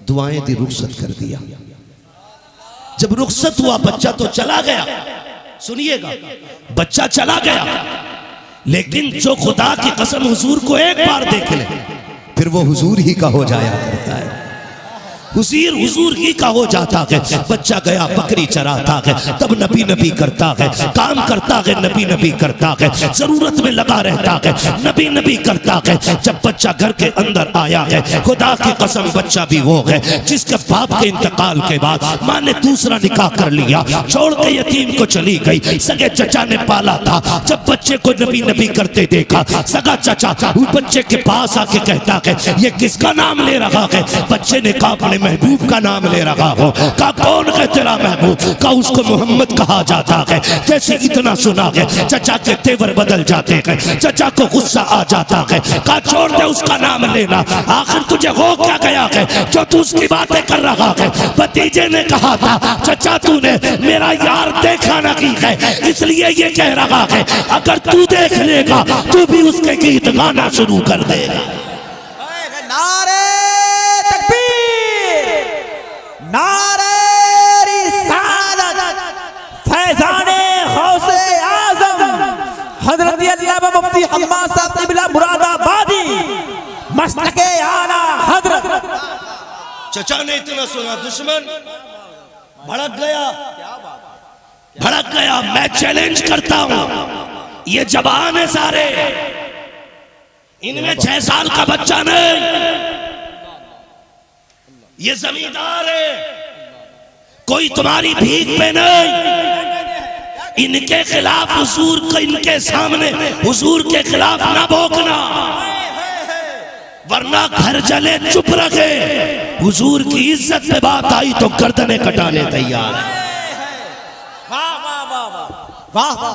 दुआएं दी, रुखसत कर दिया। जब रुखसत हुआ बच्चा तो चला गया, सुनिएगा, बच्चा चला गया, लेकिन जो खुदा की कसम हुजूर को एक बार देख ले फिर वो हुजूर ही का हो जाया करता है, हुजूर ही का हो जाता है। बच्चा गया बकरी चराता है, तब नबी नबी करता है, काम करता है, नबी नबी करता है, जरूरत में लगा रहता है, नबी नबी करता है। जब बच्चा घर के अंदर आया है, खुदा की कसम बच्चा भी वो है जिसके बाप के इंतकाल के बाद माँ ने दूसरा निकाह कर लिया, छोड़ के यतीम को चली गई। सगे चचा ने पाला था, जब बच्चे को नबी नबी करते देखा, सगा चचा उस बच्चे के पास आके कहता है ये किसका नाम ले रहा है? बच्चे ने कहा अपने महबूब का नाम ले रहा हो। का कौन है तेरा महबूब? का उसको मोहम्मद कहा जाता है। जैसे इतना सुना है चचा के तेवर बदल जाते हैं, चचा को गुस्सा आ जाता है। का छोड़ दे उसका नाम लेना, आखिर तुझे हो क्या गया है जो तू उसकी बातें कर रहा है? भतीजे ने कहा था चचा तूने मेरा यार देखा ना की है, इसलिए ये कह रहा है, अगर तू देख लेगा तू भी उसके गीत गाना शुरू कर देगा। नारे तकबीर, नारे रिसालत, फैजाने गौसे आज़म हज़रत अल्लामा मुफ्ती हम्माद साहब क़िबला मुरादाबादी मस्तके आला हज़रत। चचा ने इतना सुना, दुश्मन भड़क गया, भड़क गया। मैं चैलेंज करता हूं, ये जवान है सारे, इनमें 6 साल का बच्चा नहीं, ये जमींदार है, कोई तुम्हारी भीख पे नहीं। इनके खिलाफ हुजूर को, इनके सामने हुजूर के खिलाफ ना भोंकना, वरना घर जले चुप रखे। हुजूर की इज्जत पे बात आई तो गर्दनें कटाने तैयार है।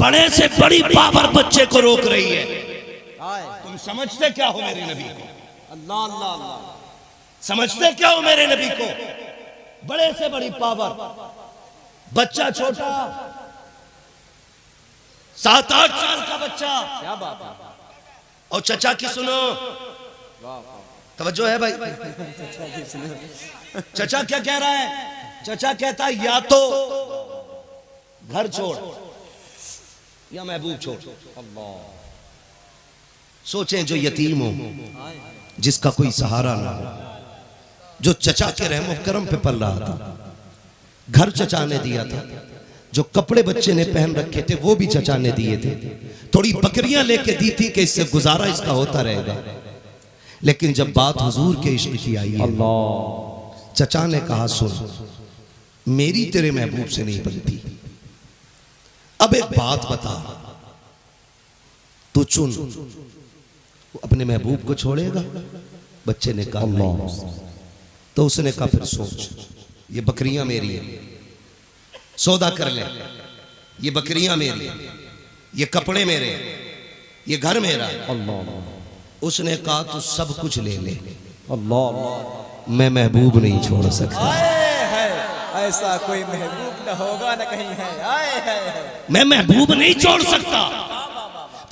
बड़े से बड़ी पावर बच्चे को रोक रही है। तुम समझते क्या हो मेरे नबी को? अल्लाह अल्लाह अल्लाह, समझते क्या हो मेरे नबी को? बड़े से बड़ी पावर, बच्चा छोटा 7-8 साल का बच्चा। क्या बात है। और चचा की सुनो, तवज्जो है भाई। चचा क्या कह रहा है? चचा कहता है या तो घर छोड़ या महबूब छोड़। अल्लाह, सोचें जो यतीम हो, जिसका कोई सहारा ना हो, जो चचा के रहमो करम पे पल रहा था, घर चचा ने दिया था, जो कपड़े बच्चे ने पहन रखे थे वो भी चचा ने दिए थे, थोड़ी बकरियां लेके दी थी कि इससे गुजारा इसका होता रहेगा। लेकिन जब बात हुजूर के इश्क की आई है, चचा ने कहा सुन, मेरी तेरे महबूब से नहीं बनती, अब एक बात बता, तू चुन, अपने महबूब को छोड़ेगा? बच्चे ने कहा नहीं। तो उसने कहा फिर सोच, ये बकरियां मेरी हैं, सौदा कर ले, ये बकरियां मेरी हैं, ये कपड़े मेरे हैं, ये घर मेरा है। उसने कहा तू सब कुछ ले ले, अल्लाह मैं महबूब नहीं छोड़ सकता। ऐसा कोई महबूब न होगा न कहीं है। आए है, मैं महबूब नहीं छोड़ सकता।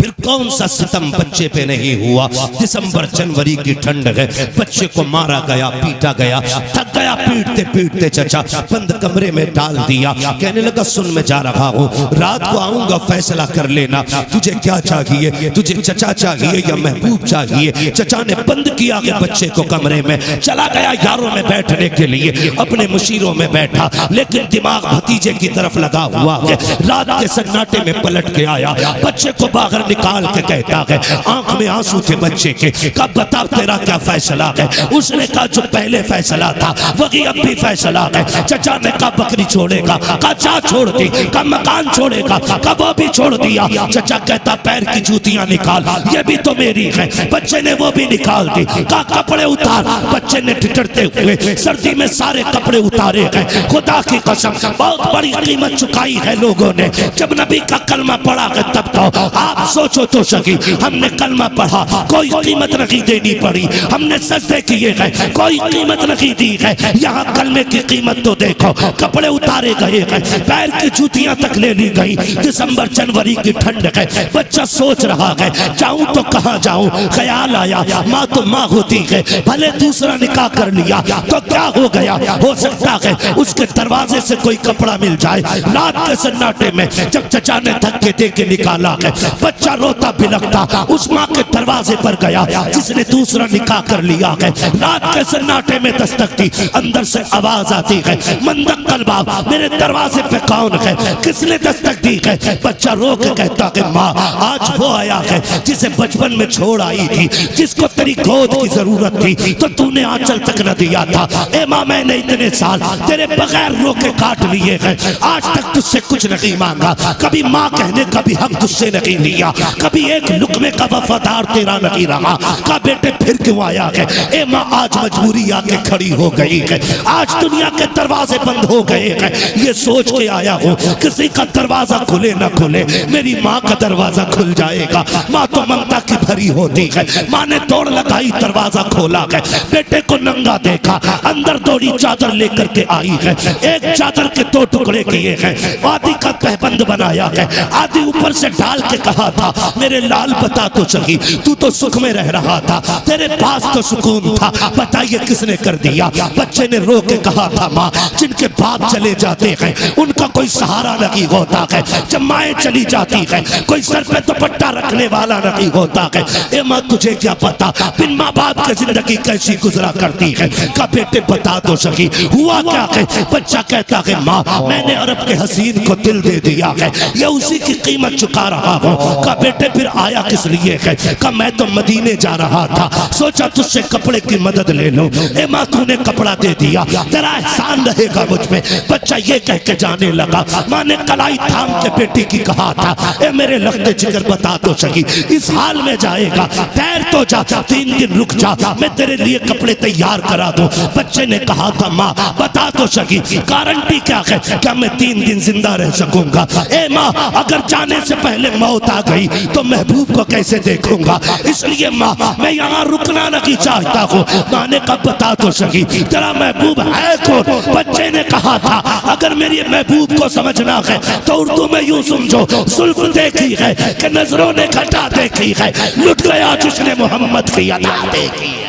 फिर कौन सा सितम बच्चे पे नहीं हुआ? दिसंबर जनवरी की ठंड है, बच्चे को मारा गया, पीटा गया, थक गया पीटते पीटते। चचा बंद कमरे में डाल दिया, कहने लगा सुन मैं जा रहा हूँ, रात को आऊंगा, फैसला कर लेना तुझे क्या चाहिए, तुझे चचा चाहिए या महबूब चाहिए। चचा ने बंद किया कि बच्चे को कमरे में, चला गया यारों में बैठने के लिए, अपने मुशीरों में बैठा, लेकिन दिमाग भतीजे की तरफ लगा हुआ है। रात के सन्नाटे में पलट के आया, बच्चे को बाहर निकाल के कहता है, आंख में आंसू थे बच्चे के, कब बता तेरा क्या फैसला है? उसने कहा जो पहले फैसला था वही अब भी फैसला है। चचा ने कहा बकरी छोड़ेगा? कहा चा छोड़ दी। कहा मकान छोड़ेगा? कहा वो भी छोड़ दिया। चचा कहता पैर की जूतियां निकाल, ये भी तो मेरी है। बच्चे ने वो भी निकाल दी। कहा कपड़े उतार। बच्चे ने ठिठुरते हुए सर्दी में सारे कपड़े उतारे गए। खुदा की कसम बहुत बड़ी कीमत चुकाई है लोगों ने। जब नबी का कलमा पड़ा है तब तो आप सोचो तो सकी, हमने कलमा पढ़ा, कोई कीमत नहीं देनी पड़ी, हमने सजदे किए गए, कोई कीमत नहीं दी गई। यहाँ कलमे की कीमत तो देखो, कपड़े उतारे गए हैं, पैर की जूतियां तक ले ली गई। दिसंबर जनवरी की ठंड है, बच्चा सोच रहा है जाऊं तो कहां जाऊं। ख्याल आया माँ तो माँ होती है, भले दूसरा निकाह कर लिया तो क्या हो गया, हो सकता है उसके दरवाजे से कोई कपड़ा मिल जाए। रात के सन्नाटे में जब चचा ने धक्के दे के निकाला है, बच्चा रोता बिलखता उस माँ के दरवाजे पर गया जिसने दूसरा निकाह कर लिया है। रात के सन्नाटे में दस्तक दी, अंदर से आवाज आती है मंदक कलबा, मेरे दरवाजे पे कौन है, किसने दस्तक दी है। बच्चा रो के कहता है माँ आज वो आया है जिसे बचपन में छोड़ आई थी, जिसको तेरी गोद की जरूरत थी तो तूने आंचल तक न दिया था। ए माँ मैंने इतने साल तेरे बगैर रोके काट लिए हैं, आज तक तुझसे कुछ नहीं मांगा, कभी माँ कहने का भी हक तुझसे नहीं लिया, कभी एक लुकमे का वफादार तेरा नहीं रहा। का बेटे फिर क्यों आया है। ए माँ आज मजबूरी आके खड़ी हो गई है, आज दुनिया के दरवाजे बंद हो गए हैं, ये सोच के आया हूँ किसी का दरवाजा खुले ना खुले मेरी माँ का दरवाजा खुल जाएगा। माँ तो ममता की भरी होती है, माँ ने दौड़ लगाई दरवाजा खोला है, बेटे को नंगा देखा, अंदर दौड़ी चादर लेकर के आई है, एक चादर के 2 टुकड़े किए हैं, आदि का तहबंद बनाया है, आदि ऊपर से डाल के कहा था मेरे लाल बता तो सही तू तो सुख में रह रहा था, तेरे पास तो सुकून था, बताइए किसने कर दिया। बच्चे ने रो के कहा था माँ जिनके बाप चले जाते हैं उनका कोई सहारा नहीं होता है, जब माएँ चली जाती है कोई सर पे दुपट्टा रखने वाला नहीं होता है। ए माँ तुझे क्या पता बिन माँ बाप की जिंदगी कैसी गुजरा करती है। का बेटे बता तो सकी हुआ क्या है। बच्चा कहता है माँ मैंने अरब के हसीन को दिल दे दिया है, ये उसी की कीमत चुका रहा हूँ। का बेटे फिर आया किस लिए है। का मैं तो मदीने जा रहा था, सोचा तुझसे कपड़े की मदद ले लो। ए माँ तूने कपड़ा दे दिया, तेरा एहसान रहेगा मुझ पे। बच्चा ये कह के जाने लगा, माँ ने कलाई थाम के बेटी की कहा था ए मेरे लगते जिगर बता तो सकी इस हाल में जाएगा, ठहर तो जा, 3 दिन रुक जा, मैं तेरे लिए कपड़े तैयार करा दूं। बच्चे ने कहा था माँ बता तो सकी गारंटी क्या है, क्या मैं 3 दिन जिंदा रह सकूंगा। ए माँ अगर जाने से पहले मौत आ गई तो महबूब को कैसे देखूंगा, इसलिए माँ मैं यहाँ रुकना नहीं चाहता हूँ। माँ ने कहा बता तो सकी तेरा महबूब है कौन। बच्चे ने कहा था अगर मेरी महबूब को समझना है तो उर्दू में यूं समझो, सुल्फ देखी है कि नजरों ने घटा देखी है, लुट गया जिसने मोहम्मद की अदा देखी है।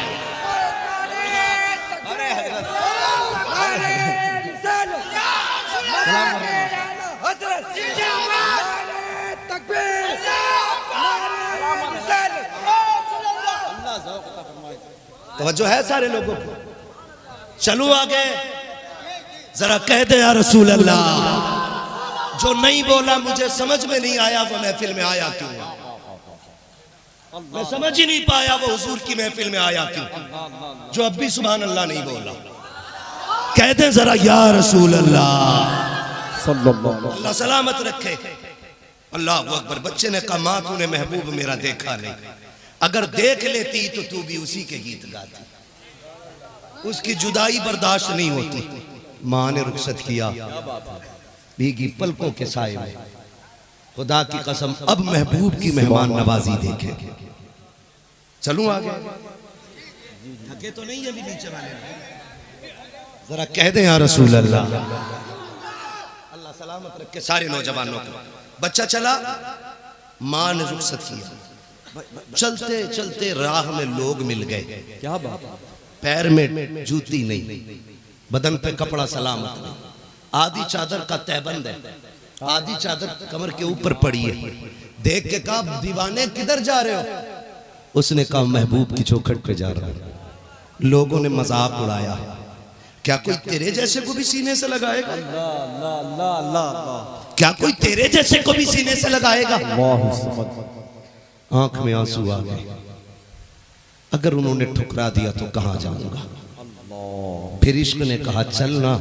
तवज्जो है सारे लोगों को। चलो आगे जरा कह दे या रसूल अल्लाह। जो नहीं बोला मुझे समझ में नहीं आया वो महफिल में आया क्यों, मैं समझ ही नहीं पाया वो हुजूर की महफिल में आया क्यों। जो अब भी सुभान अल्लाह नहीं बोला कह दे जरा या रसूल अल्लाह। अल्लाह सलामत रखे। अल्लाह अकबर। बच्चे ने कहा माँ तूने महबूब मेरा देखा नहीं, अगर देख लेती तो तू भी उसी के गीत गाती, उसकी जुदाई बर्दाश्त नहीं होती। माँ ने रुखसत किया भीगी पलकों के साए में, खुदा की कसम अब महबूब की मेहमान नवाजी देखे। चलूं आगे, थके तो नहीं अभी नीचे वाले, जरा कह दे या रसूल अल्लाह। अल्लाह सलामत रखे सारे नौजवानों को। बच्चा चला, माँ ने रुखसत किया। चलते चलते राह में लोग मिल गए, क्या बात, पैर में जूती नहीं, बदन पे कपड़ा सलामत नहीं, आधी चादर का तहबंद है, आधी चादर कमर के ऊपर पड़ी है। देख के कहा दीवाने किधर जा रहे हो। उसने कहा महबूब की चौखट पे जा रहा हूं। लोगों ने मजाक उड़ाया, क्या कोई तेरे जैसे को भी सीने से लगाएगा, क्या कोई तेरे जैसे को भी सीने से लगाएगा। आंख में आंसू आ गए, अगर उन्होंने ठुकरा दिया तो कहां जाऊंगा। फिर इश्क ने कहा चलना,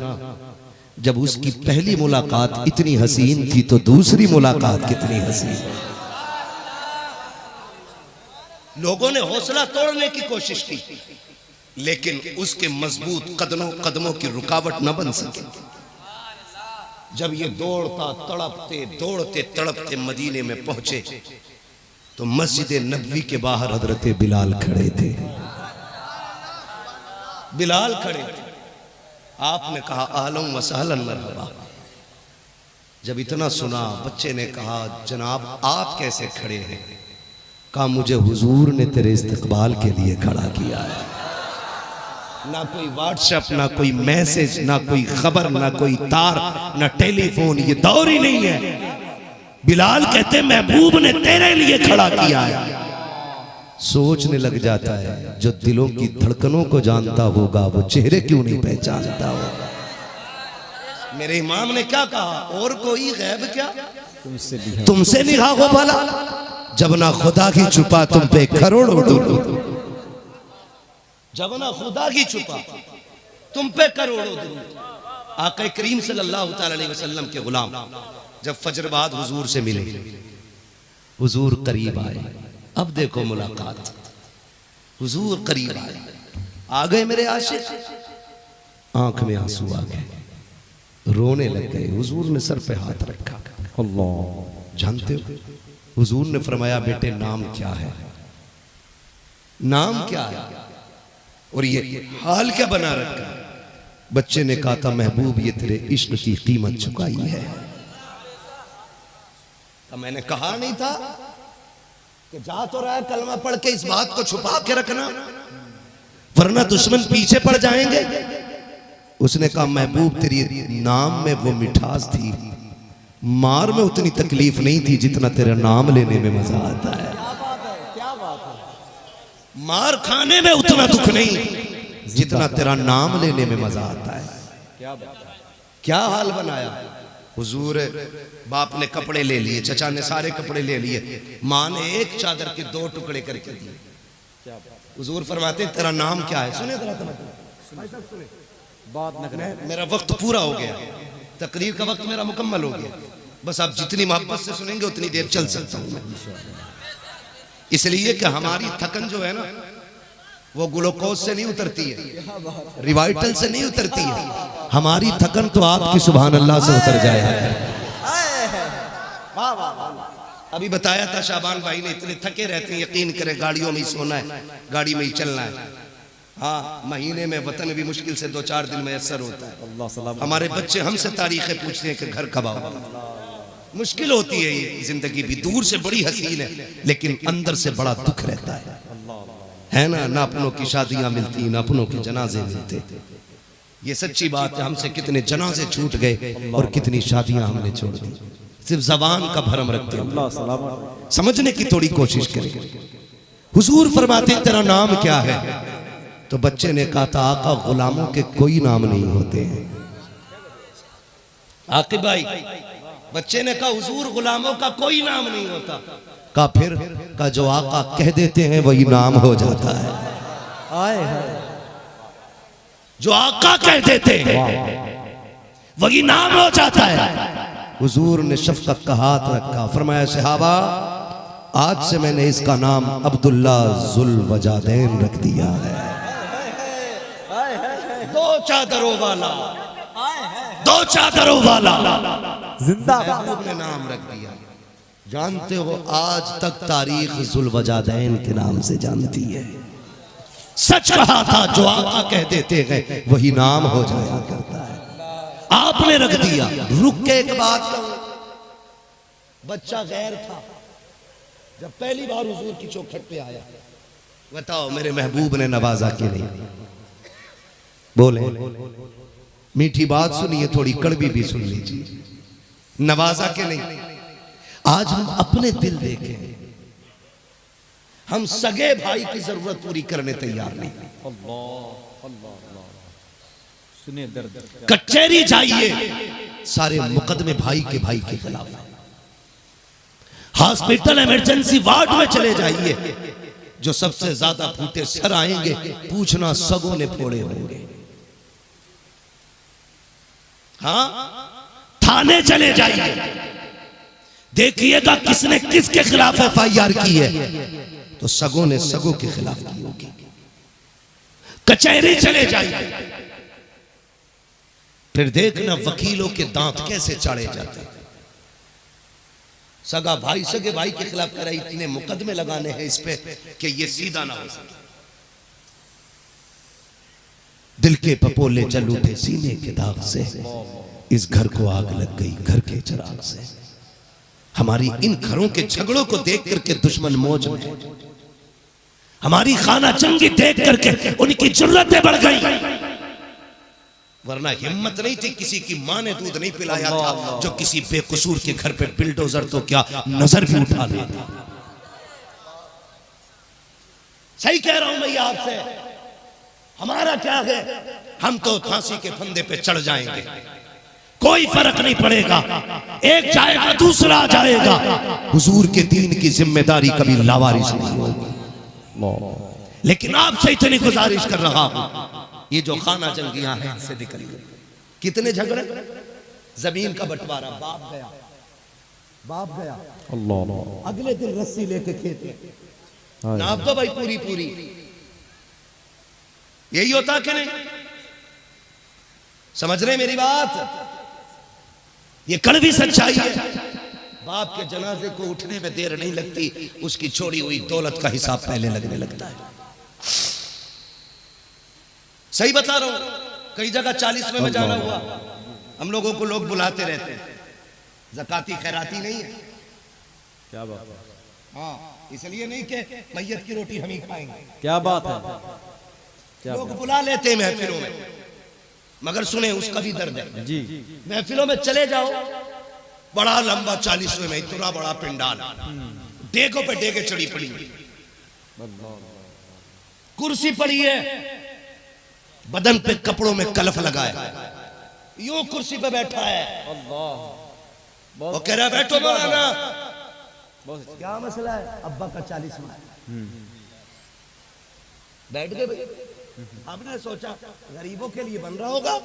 जब उसकी पहली मुलाकात इतनी हसीन थी तो दूसरी मुलाकात कितनी हसीन। लोगों ने हौसला तोड़ने की कोशिश की, लेकिन उसके मजबूत कदमों की रुकावट न बन सके। जब ये दौड़ते तड़पते मदीने में पहुंचे तो मस्जिद नबवी के बाहर हजरत बिलाल खड़े थे। बिलाल खड़े थे। आपने कहा आहलन व सहलन मरहबा। जब इतना सुना बच्चे ने कहा जनाब आप कैसे खड़े हैं? कहा मुझे हुजूर ने तेरे इस्तकबाल के लिए खड़ा किया है। ना कोई व्हाट्सएप, ना कोई मैसेज, ना कोई खबर, ना कोई तार, ना टेलीफोन, ये दौर ही नहीं है। बिलाल कहते महबूब ने तेरे लिए खड़ा किया है। सोचने लग जाता है जो दिलों की धड़कनों को जानता होगा वो चेहरे क्यों नहीं पहचानता होगा। मेरे इमाम ने क्या कहा, और कोई गैब क्या तुमसे निगाह हो भला, जब ना खुदा की छुपा तुम पे करोड़ों दुरूद। जब ना खुदा की छुपा तुम पे करोड़ों दुरूद। आका करीम सल्लल्लाहु अलैहि वसल्लम के गुलाम जब फजर बाद हुजूर से मिले, हुजूर करीब आए। अब देखो मुलाकात, हुजूर करीब आए, आ गए मेरे आशिक, आंख में आंसू आ गए, रोने लग गए। हुजूर ने सर पे हाथ रखा। अल्लाह, जानते हो हुजूर ने फरमाया बेटे नाम क्या है? नाम क्या है? और ये हाल क्या बना रखा? बच्चे ने कहा था महबूब ये तेरे इश्क की कीमत चुकाई है। तो मैंने कहा नहीं था कि जा तो रहा है कलमा पढ़ के इस बात को छुपा के रखना वरना दुश्मन पीछे पड़ जाएंगे। उसने कहा महबूब तेरी नाम में वो मिठास थी, मार में उतनी तकलीफ नहीं थी जितना तेरा नाम लेने में मजा आता है। क्या बात है। मार खाने में उतना दुख नहीं जितना तेरा नाम लेने में मजा आता है। क्या हाल बनाया। हुजूर बाप ने कपड़े ले लिए, चचा ने सारे कपड़े ले लिए, माँ ने एक चादर के 2 टुकड़े करके दिए। हुजूर फरमाते तेरा नाम क्या है? सुने बात न करें, मेरा वक्त पूरा हो गया, तकरीर का वक्त मेरा मुकम्मल हो गया। बस आप जितनी मोहब्बत से सुनेंगे उतनी देर चल सकता हूं मैं। इसलिए कि हमारी थकन जो है ना वो ग्लूकोज से नहीं उतरती है, रिवाइटल से नहीं उतरती है। हमारी थकन तो आपकी सुभान अल्लाह से उतर जाए। अभी बताया था शाबान भाई ने, इतने थके रहते हैं, यकीन करें गाड़ियों में ही सोना है, गाड़ी में ही चलना है। हाँ, महीने में वतन भी मुश्किल से 2-4 दिन मैसर होता है। हमारे बच्चे हमसे तारीखें पूछते हैं कि घर कब आओगे। मुश्किल होती है ये जिंदगी भी, दूर से बड़ी हसीन है लेकिन अंदर से बड़ा दुख रहता है ना। ना अपनों की शादियां मिलती, ना अपनों के जनाजे मिलते। ये सच्ची बात है। हमसे कितने जनाजे छूट गए और कितनी शादियां हमने छोड़ दी, सिर्फ जबान का भरम रखते हैं। समझने की थोड़ी कोशिश करें। हुजूर फरमाते तेरा नाम क्या है? तो बच्चे ने कहा था आका गुलामों के कोई नाम नहीं होते हैं। आकिब भाई बच्चे ने कहा हुजूर गुलामों का कोई नाम नहीं होता। कहा फिर? का जो आका कह देते हैं वही नाम हो जाता है। आए जो आका कह देते हैं वही नाम हो जाता है। हुजूर ने शफकत का हाथ रखा, फरमाया सहाबा आज से मैंने इसका नाम अब्दुल्ला जुल वजादैन रख दिया है। 2 चादरों वाला, 2 चादरों वाला जिंदाबाद ने नाम रख दिया। जानते हो आज तक तारीख जुल वजादैन के नाम से जानती है। सच कहा था जो आका कह देते हैं वही नाम हो जाया करता है। आपने रख दिया। रुक के एक बात कहूं, बच्चा गैर था जब पहली बार हुजूर की चौखट पे आया। बताओ मेरे महबूब ने नवाजा के नहीं? बोले मीठी बात सुनिए, थोड़ी कड़वी भी सुन लीजिए। नवाजा के नहीं? आज हम अपने दिल देखें, हम सगे भाई की जरूरत पूरी करने तैयार नहीं। सुनिए दर्द। कचहरी जाइए, सारे मुकदमे भाई के खिलाफ। हॉस्पिटल इमरजेंसी वार्ड में चले जाइए, जो सबसे ज्यादा फूटे सर आएंगे पूछना सगों ने फोड़े होंगे। हाँ, थाने चले जाइए, देखिएगा किसने किसके खिलाफ FIR की है, तो सगों ने सगों के खिलाफ की होगी। कचहरी चले जाइए, फिर देखना वकीलों के दांत कैसे चाड़े जाते हैं। सगा भाई सगे भाई के खिलाफ कह रहा है, इतने मुकदमे लगाने हैं इस पे कि ये सीधा ना हो सके। दिल के पपोले जल उठे सीने के दाग से, इस घर को आग लग गई घर के चिराग से। हमारी इन घरों के झगड़ों को देख करके दुश्मन मौज में, हमारी खाना जंगी देख करके उनकी जुर्रतें बढ़ गई। वरना हिम्मत नहीं थी, किसी की मां ने दूध नहीं पिलाया था जो किसी बेकसूर के घर पे बिल्डोजर तो क्या नजर भी उठा लेता। सही कह रहा हूं मैं आपसे, हमारा क्या है, हम तो फांसी के फंदे पे चढ़ जाएंगे, कोई फर्क नहीं पड़ेगा, एक जाएगा दूसरा जाएगा। हुजूर के दीन की जिम्मेदारी कभी लावारिस नहीं होगी। लेकिन आपसे इतनी गुजारिश कर रहा हूं, ये जो खाना जंगियां हैं इनसे निकल गए। कितने झगड़े, जमीन का बंटवारा, बाप गया अल्लाह, अगले दिन रस्सी लेके खेत में नाप दो भाई पूरी पूरी। यही होता कि नहीं? समझ रहे मेरी बात? ये कड़वी सच्चाई है। बाप के जनाजे को उठने में देर नहीं लगती, उसकी छोड़ी हुई दौलत का हिसाब पहले लगने लगता है। सही बता रहा हूं, कई जगह 40वें में जाना हुआ, हम लोगों को लोग बुलाते रहते हैं, ज़काती खैराती नहीं है। क्या बात है? हाँ, इसलिए नहीं कि मैयत की रोटी हम ही खाएंगे। क्या बात है? लोग बुला लेते हैं महफिलों में, मगर सुने उसका भी दर्द है जी। महफिलों में चले जाओ, बड़ा लंबा 40वें में इतना बड़ा पिंडाल, डेगों पे डेगे चढ़ी पड़ी, कुर्सी पड़ी है, बदन पे कपड़ों में कलफ लगाया, यूं कुर्सी पे बैठा है। वो कह रहा है बैठो मौलाना, क्या मसला है? अब्बा का 40वां है। बैठ गए भाई। हमने सोचा गरीबों के लिए बन रहा होगा,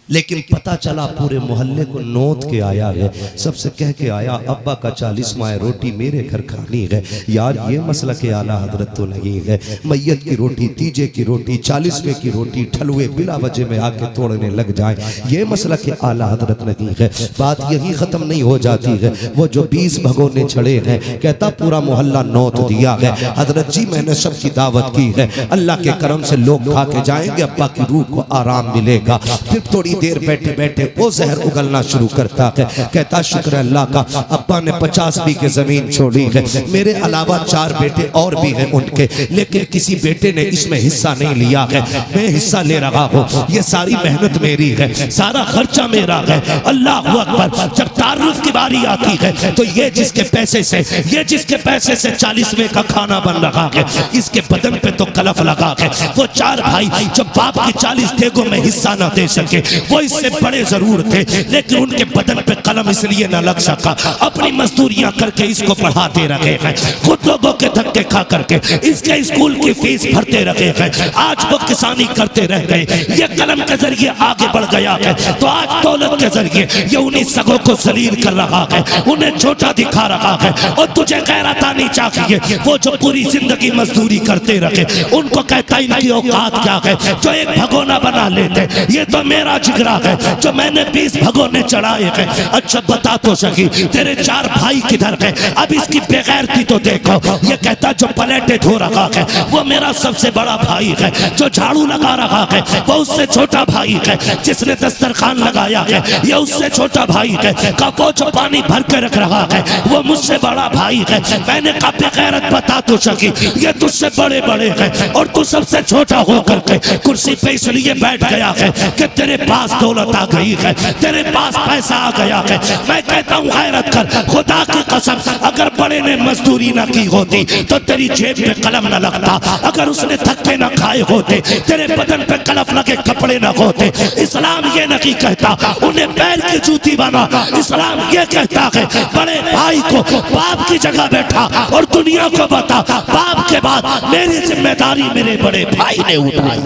लेकिन पता चला पूरे मोहल्ले को नोट के आया है, सबसे कह के आया अब्बा का 40वां रोटी मेरे घर खानी है। यार ये मसला के आला हजरत तो नहीं है, मैयत की रोटी, तीजे की रोटी, 40वें की रोटी ठलुए बिला वजह में आके तोड़ने लग जाए, ये मसला के आला हजरत नहीं है। बात यही खत्म नहीं हो जाती है। वो जो 20 भगोने छड़े हैं, कहता पूरा मोहल्ला नोट दिया है। हजरत जी मैंने सबकी दावत की है, अल्लाह के करम से लोग खा के जाएंगे, अब्बा की रूह को आराम मिलेगा। फिर थोड़ी देर बैठे बैठे वो जहर उगलना शुरू करता है, कहता शुक्र अल्लाह का अब्बा ने 50 बीघे जमीन छोड़ी है, मेरे अलावा 4 बेटे और भी हैं उनके, लेकिन किसी बेटे ने इसमें हिस्सा नहीं लिया है, मैं हिस्सा ले रहा हूँ, ये सारी मेहनत मेरी है, सारा खर्चा मेरा है। अल्लाह अकबर। जब तारुफ की बारी आती है तो ये जिसके पैसे से 40वें का खाना बन रहा है, इसके बदन पे तो कलफ लगा है। वो 4 भाई जो बाप की 40 देगों में हिस्सा ना दे सके, वो इससे बड़े जरूर थे, लेकिन उनके बदन पे कलम इसलिए न लग सका, अपनी मजदूरियां करके इसको पढ़ाते रहे हैं, खुद लोगों के धक्के खा करके इसके स्कूल की फीस भरते रहे हैं। आज वो किसानी करते रह गए, ये कलम के जरिए आगे बढ़ गया है, तो आज दौलत के जरिए ये उन्हीं सगों को जलील कर रहा है, उन्हें छोटा दिखा रहा है। और तुझे गैरत आनी चाहिए, वो जो पूरी जिंदगी मजदूरी करते रहे, उनको कहता इनकी औकात क्या है जो एक भगोना बना लेते, ये तो मेरा जिगरा है जो मैंने 20 भगोने चढ़ाए हैं। अच्छा बता तो सही तेरे 4 भाई किधर है? अब इसकी बेगैरती तो देखो, ये कहता जो पलेटे धो रहा है वो मेरा सबसे बड़ा भाई है, जो झाड़ू लगा रहा है वो उससे छोटा भाई है, जिसने दस्तरखान लगाया है ये उससे छोटा भाई है, वो जो पानी भर के रख रहा है वो मुझसे बड़ा भाई है। मैंने कहा बेगैरत बता तो सकी, ये तुझसे बड़े बड़े हैं और तू सबसे छोटा होकर के कुर्सी पे इसलिए बैठ गया है कि तेरे पास दौलत आ गई है, तेरे पास पैसा आ गया है। मैं कहता हूँ गैरत कर, खुदा की कसम अगर बड़े ने मजदूरी ना की होती तो तेरी जेब में कलम न लगता, अगर उसने धक्के ना खाए होते, तेरे बदन पे कलफ लगे कपड़े ना होते। इस्लाम ये नहीं कहता उन्हें पैर की जूती बना, इस्लाम ये कहता है बड़े भाई को बाप की जगह बैठा और दुनिया को बता बाप के बाद मेरी जिम्मेदारी मेरे बड़े भाई ने उठाई।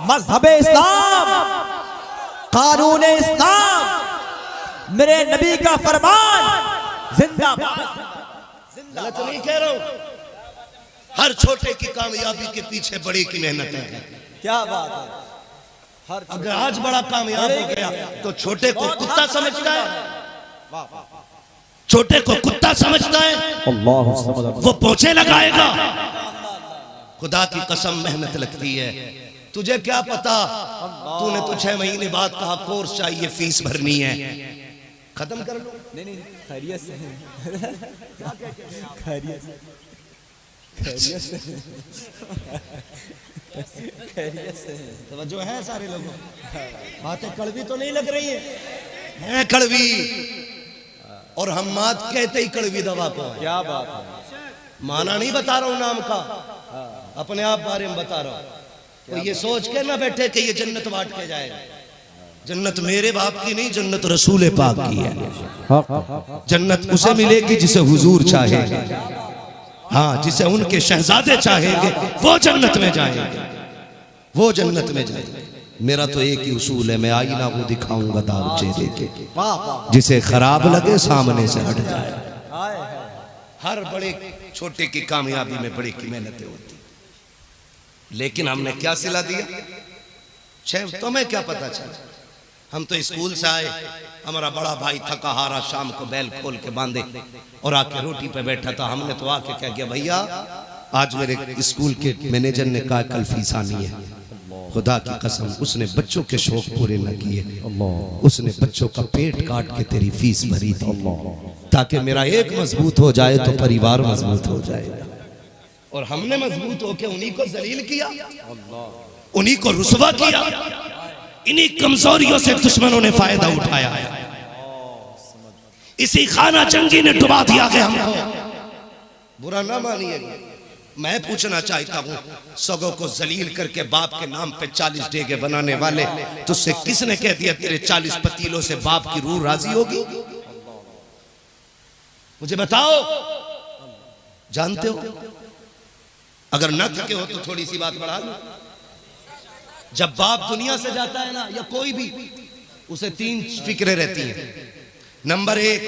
मज़हब इस्लाम, कानून इस्लाम, मेरे नबी का फरमान जिंदाबाद। गलत नहीं कह रहा हूं, हर छोटे की कामयाबी के पीछे बड़े की मेहनत है। क्या बात है? अगर आज बड़ा कामयाब हो गया तो छोटे को कुत्ता समझता है, छोटे को कुत्ता समझता है, वो पोछे लगाएगा। खुदा की कसम मेहनत लगती है। तुझे क्या पता, तूने तो 6 महीने बाद कहा कोर्स चाहिए, फीस भरनी है, खत्म कर लो। नहीं खैरियत से खैरियत से खैरियत से खैरियत से तवज्जो है सारे लोगों, बातें कड़वी तो नहीं लग रही है कड़वी। और हम मात कहते ही कड़वी दवा को, क्या बात है। माना नहीं बता रहा हूं नाम का, अपने आप बारे में बता रहा हूं। तो ये सोच के ना बैठे कि ये जन्नत बांट के जाएगा। जन्नत मेरे बाप की नहीं, जन्नत रसूल पाक की है। जन्नत उसे मिलेगी जिसे हुजूर चाहेगा, हाँ जिसे उनके शहजादे चाहेंगे वो जन्नत में जाएंगे, वो जन्नत में जाएंगे। मेरा तो एक ही उसूल है, मैं आईना को दिखाऊंगा दावचे देके, जिसे खराब लगे सामने से हट जाए। हर बड़े छोटे की कामयाबी में बड़े की मेहनतें होती, लेकिन हमने क्या सिला दिया? तुम्हें क्या पता चला? हम तो स्कूल से आए, हमारा बड़ा भाई थका हारा शाम को बैल खोल के बांधे और आके रोटी पे बैठा था। हमने तो आके क्या किया, भैया आज मेरे स्कूल के मैनेजर ने कहा कल फीस आनी है। खुदा की कसम उसने बच्चों के शौक पूरे न किए, उसने बच्चों का पेट काट के तेरी फीस भरी थी, ताकि मेरा एक मजबूत हो जाए तो परिवार मजबूत हो जाएगा। और हमने मजबूत होकर उन्हीं को जलील किया, उन्हीं को रुसवा किया, इन्हीं कमजोरियों से दुश्मनों ने फायदा उठाया। इसी खाना जंगी ने डुबा दिया कि हमको। बुरा ना मानिएगा, मैं पूछना चाहता हूं, सगों को जलील करके बाप के नाम पे 40 डेगे बनाने वाले, तुझसे किसने कह दिया तेरे 40 पतीलों से बाप की रूह राजी होगी? मुझे बताओ, जानते हो? अगर न थके हो तो थोड़ी सी बात बढ़ा लो। जब बाप दुनिया से जाता है ना, या कोई भी, उसे 3 फिक्रें रहती हैं। नंबर 1,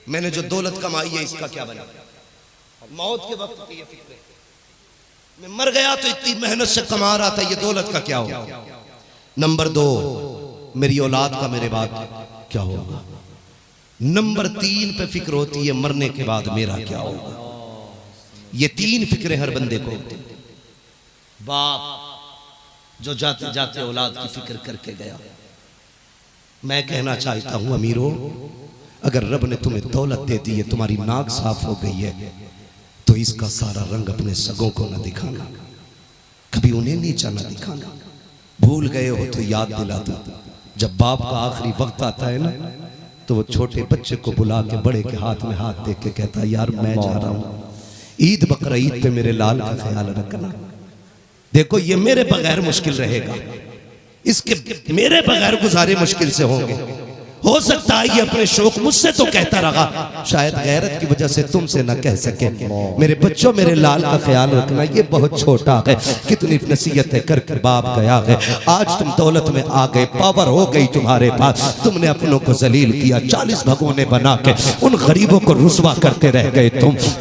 मैंने जो दौलत कमाई है इसका क्या बना? मौत के वक्त की ये फिक्र, मैं मर गया तो इतनी मेहनत से कमा रहा था, ये दौलत का क्या होगा? नंबर 2, मेरी औलाद का मेरे बाद क्या होगा? नंबर 3 पे फिक्र होती है मरने के बाद मेरा क्या होगा? ये 3 फिक्रें हर बंदे को होती। बाप जो जाते जाते औलाद की फिक्र करके गया। मैं कहना चाहता हूं अमीरों, अगर रब ने तुम्हें दौलत दे दी है, तुम्हारी नाक साफ हो गई है, तो इसका सारा रंग अपने सगों को न दिखाना, कभी उन्हें नीचा न दिखाना। भूल गए हो तो याद दिलाता। जब बाप का आखिरी वक्त आता है ना, तो वो छोटे बच्चे को बुला के बड़े के हाथ में हाथ दे के कहता है, यार मैं जा रहा हूं, ईद बकरा ईद पे मेरे लाल का ख्याल रखना। देखो ये मेरे बगैर मुश्किल रहेगा, इसके मेरे बगैर गुजारे मुश्किल से होंगे। हो सकता है ये अपने शौक मुझसे तो कहता रहा, शायद गैरत की वजह से तुमसे न कह सके। मेरे बच्चों मेरे लाल का ख्याल रखना, ये बहुत छोटा है। कितनी नसीहतें कर कर बाप गया है। आज तुम दौलत में आ गए, पावर हो गई तुम्हारे पास, तुमने अपनों को जलील किया, 40 भगोने बना के उन गरीबों को रुसवा करते रह गए।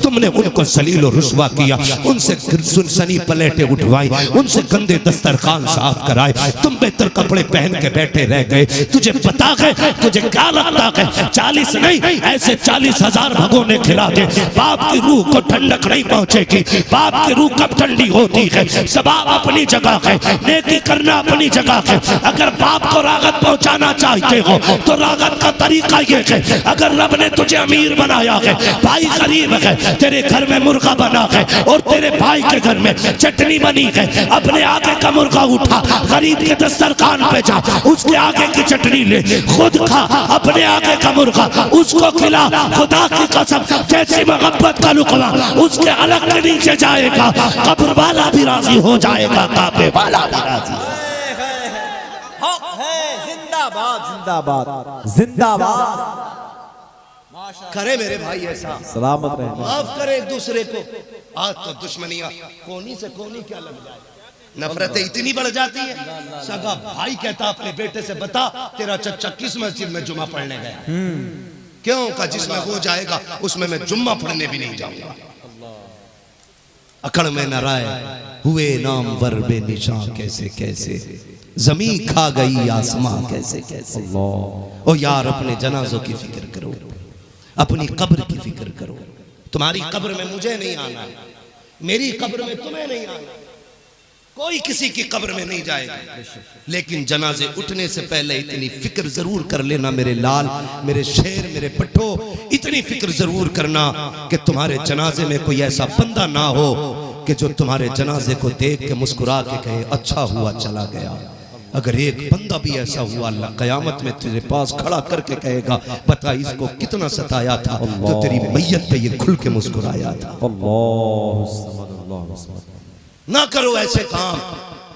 तुमने उनको जलील और रुसवा किया, उनसे सुनसनी प्लेटें उठवाई, उनसे गंदे दस्तरखान साफ कराए, तुम बेहतर कपड़े पहन के बैठे रह गए। तुझे पता है, तुझे क्या लगता है 40 नहीं ऐसे 40,000 भगोने खिला के बाप की रूह को ठंडक नहीं पहुंचेगी। बाप की रूह कब ठंडी होती है? सबाब अपनी जगह है, नेकी करना अपनी जगह है। अगर बाप को रागत पहुंचाना चाहते हो तो रागत का तरीका ये है, अगर रब ने तुझे अमीर बनाया है, भाई गरीब है, तेरे घर में मुर्गा बना है और तेरे भाई के घर में चटनी बनी है, अपने आगे का मुर्गा उठा, गरीब के दस्तरखान पे जा, उसके आगे की चटनी ले, खुद खा, अपने आगे का मुर्गा उसको खिला। खुदा की कसम, जैसी मोहब्बत का लुकमा उसके अलग के नीचे जाएगा, कब्र वाला भी राजी हो जाएगा, काबे वाला भी राजी। जिंदाबाद जिंदाबाद जिंदाबाद। करे मेरे भाई ऐसा, सलामत रहे, माफ करे एक दूसरे को। आज तो दुश्मनियां कोनी से कोनी क्या लग जाए, नफरतें इतनी बढ़ जाती है। सगा भाई कहता अपने बेटे से, बता तेरा चच्चा किस मस्जिद में जुम्मा पढ़ने गया? क्यों? का जिसमें वो जाएगा उसमें मैं जुम्मा पढ़ने भी नहीं जाऊंगा। अकड़ में न राय हुए नाम वर बेनिशां कैसे कैसे, जमीन खा गई आसमां कैसे कैसे। ओ यार अपने जनाजों की फिक्र करो, अपनी कब्र की फिक्र करो। तुम्हारी कब्र में मुझे नहीं आना है, मेरी कब्र में तुम्हें नहीं आना, कोई किसी की कब्र में नहीं जाएगा। लेकिन जनाजे उठने से पहले इतनी फिक्र जरूर कर लेना मेरे लाल, मेरे शेर, मेरे पट्टो, इतनी फिक्र जरूर करना कि तुम्हारे जनाजे में कोई ऐसा बंदा ना हो कि जो तुम्हारे जनाजे को देख के मुस्कुरा के कहे अच्छा हुआ चला गया। अगर एक बंदा भी ऐसा हुआ, अल्लाह कयामत में तेरे पास खड़ा करके कहेगा बता इसको कितना सताया था तो तेरी मैयत पे ये खुल के मुस्कुराया था। ना करो ऐसे काम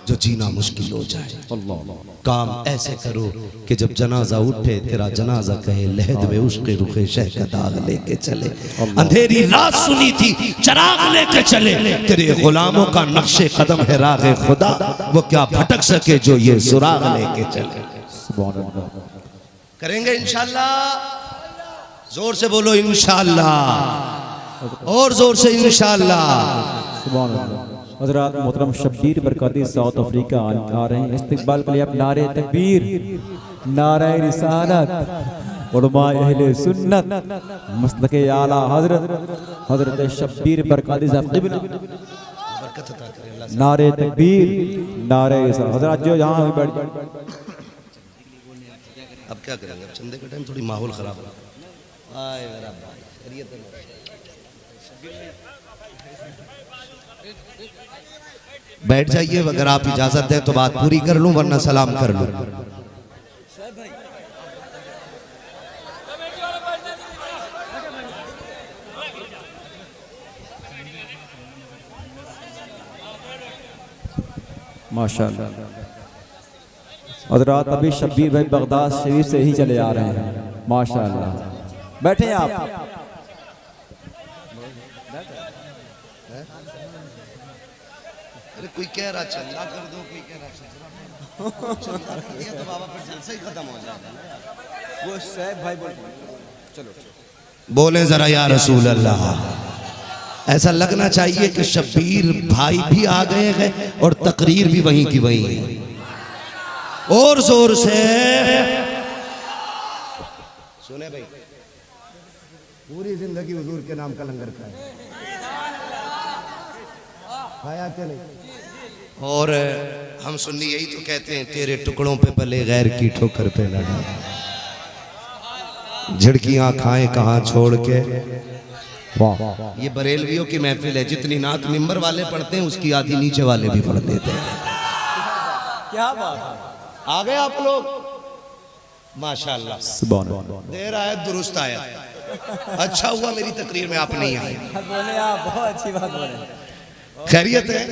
जो जीना मुश्किल हो जाए। काम ऐसे करो कि जब जनाजा उठे तेरा जनाजा कहे लहद में उश्क़े रुखे शह का दाग लेके चले। अंधेरी रात सुनी थी चराग लेके चले, तेरे गुलामों का नक्शे कदम है रागे खुदा, वो क्या भटक सके जो ये सुराग लेके चले। करेंगे इंशाअल्लाह, जोर से बोलो इंशाअल्लाह, और जोर से इंशाअल्लाह। हज़रात मोहतरम शब्बीर बरकाती साउथ अफ्रीका आ रहे हैं इस्तकबाल के लिए। आप नारे तकबीर, नारे रिसालत, उलमा अहले सुन्नत, मसलके आला हज़रत शब्बीर बरकाती साहब क़िबला, नारे तकबीर, नारे रिसालत। हज़रात जो यहाँ बैठ, अब क्या करेंगे, अब चंदे का टाइम थोड़ी माहौल खराब हो। आए मेरा भाई, बैठ जाइए, अगर आप इजाजत दें तो बात पूरी कर लूं, वरना सलाम कर लूं। माशाअल्लाह। हज़रात अभी शब्बीर भाई बगदाद शरीफ से ही चले आ रहे हैं माशाअल्लाह। बैठे आप। कोई कह रहा चंदा कर दो, कोई कह रहा चंदा कर दिया तो बाबा फिर जलसा ही खत्म हो जाएगा। वो साहब भाई बोल, चलो बोले जरा या रसूल अल्लाह। ऐसा लगना चाहिए कि शब्बीर भाई भी आ गए हैं और तकरीर भी वहीं की वहीं है। और जोर से सुने भाई, पूरी जिंदगी हुजूर के नाम का लंगर खाया क्या नहीं। और हम सुन्नी यही तो कहते हैं, तेरे टुकड़ों पे पले गैर की ठोकर पे लड़ा, झिड़कियां खाएं कहाँ छोड़ के। ये बरेलवियों की महफिल है, जितनी नात मिंबर वाले पढ़ते हैं उसकी आधी नीचे वाले भी पढ़ देते हैं। क्या बात है, आ गए आप लोग माशाल्लाह। देर आयत दुरुस्त आयत, अच्छा हुआ मेरी तकरीर में आप नहीं आए। बोले आप, बहुत अच्छी बात बोले। खैरियत है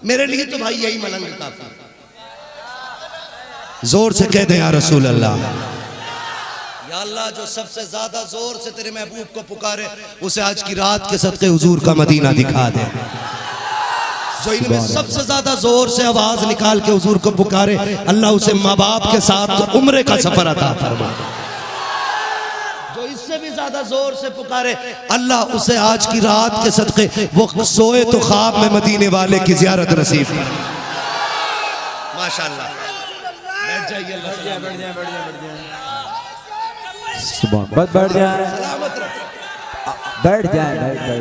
मेरे लिए तो भाई यही मलंग काफी। जोर से कह दे या रसूल अल्लाह। या अल्लाह, जो सबसे ज्यादा जोर से तेरे महबूब को पुकारे उसे आज की रात के सदके हुजूर का मदीना दिखा दे। जो इनमें सबसे ज्यादा जोर से आवाज निकाल के हुजूर को पुकारे, अल्लाह उसे माँ बाप के साथ उम्रे का सफर अता फरमा। जो इससे भी ज्यादा जोर से पुकारे, अल्लाह उसे आज की रात के सदके वो सोए तो ख्वाब में मदीने वाले की जियारत नसीब फरमा। माशाअल्लाह। बैठ जाइए, बैठ जाए, बैठ जाए, बैठ जाए, बैठ जाए। सुभान, बस बैठ जाए, सलामत रहो। बैठ जाए, बैठ जाए,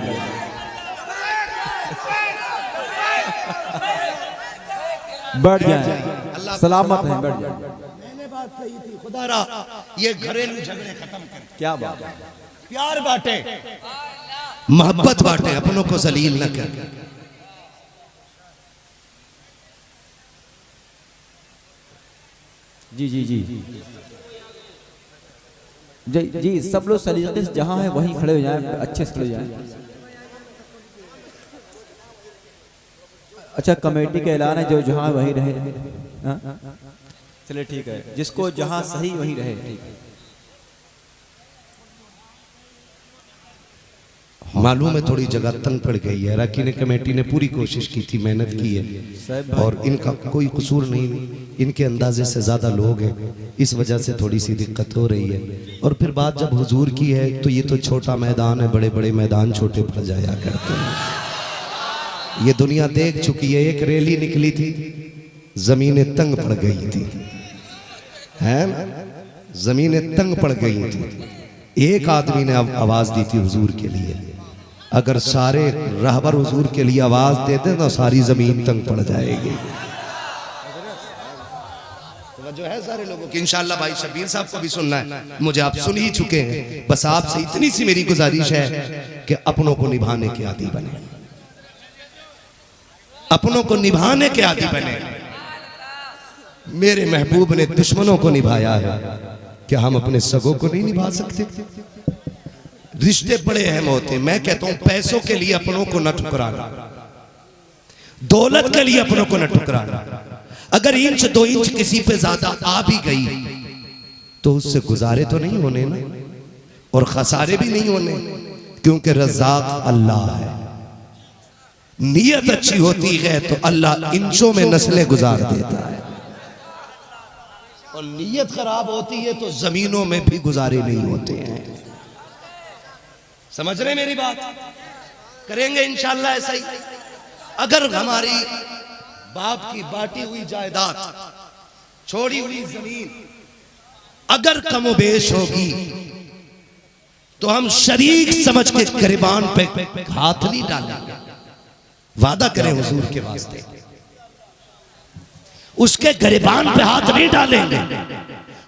बैठ जाए, सलामत है, बैठ जाए। मैंने बात कही थी, खुदारा ये घरेलू झगड़े खत्म कर, क्या बात है, प्यार बांटे, मोहब्बत बांटे, अपनों को जलील न कर। जी जी जी जी जी, सब लोग सलीके से जहाँ है वहीं खड़े हो जाएं, अच्छे से खड़े हो जाएं। अच्छा, कमेटी का ऐलान है, जो जहाँ वहीं रहे। चलिए ठीक है, जिसको जहाँ सही वहीं रहे। ठीक है, मालूम है थोड़ी जगह तंग पड़ गई है। अरकान कमेटी ने पूरी कोशिश की थी, मेहनत की है, और इनका कोई कसूर नहीं, इनके अंदाजे से ज्यादा लोग हैं, इस वजह से थोड़ी सी दिक्कत हो रही है। और फिर बात जब हुजूर की है तो ये तो छोटा मैदान है, बड़े बड़े मैदान छोटे पड़ जाया करते हैं। ये दुनिया देख चुकी है। एक रैली निकली थी जमीनें तंग पड़ गई थी, है ना, जमीनें तंग पड़ गई थी। एक आदमी ने आवाज दी थी हुजूर के लिए, अगर सारे रहबर हुजूर के लिए आवाज देते तो सारी जमीन तंग पड़ जाएगी। जो है सारे लोगों की, इंशाअल्लाह भाई शबीर साहब को भी सुनना है, मुझे आप सुन ही चुके हैं। बस आपसे इतनी सी मेरी गुजारिश है कि अपनों को निभाने के आदी बने, अपनों को निभाने के आदी बने। मेरे महबूब ने दुश्मनों को निभाया है, क्या हम अपने सगों को नहीं निभा सकते? रिश्ते बड़े अहम होते हैं। मैं कहता हूं पैसों के लिए अपनों को न ठुकराना, दौलत के लिए अपनों को न ठुकराना। अगर इंच 2 इंच किसी पे ज्यादा आ भी गई तो उससे गुजारे तो नहीं होने ना, और खसारे भी नहीं होने, क्योंकि रज़ाक अल्लाह है। नीयत अच्छी होती है तो अल्लाह इंचों में नस्लें गुजार देता है, और नीयत खराब होती है तो जमीनों में भी गुजारे नहीं होते हैं। समझ रहे मेरी बात? करेंगे इंशाअल्लाह ऐसा ही। अगर हमारी बाप की बांटी हुई जायदाद, छोड़ी हुई जमीन अगर कमोबेश होगी तो हम शरीक समझ के गरिबान पे हाथ नहीं डालेंगे। वादा करें हुजूर के वास्ते, उसके गरिबान पे हाथ नहीं डालेंगे,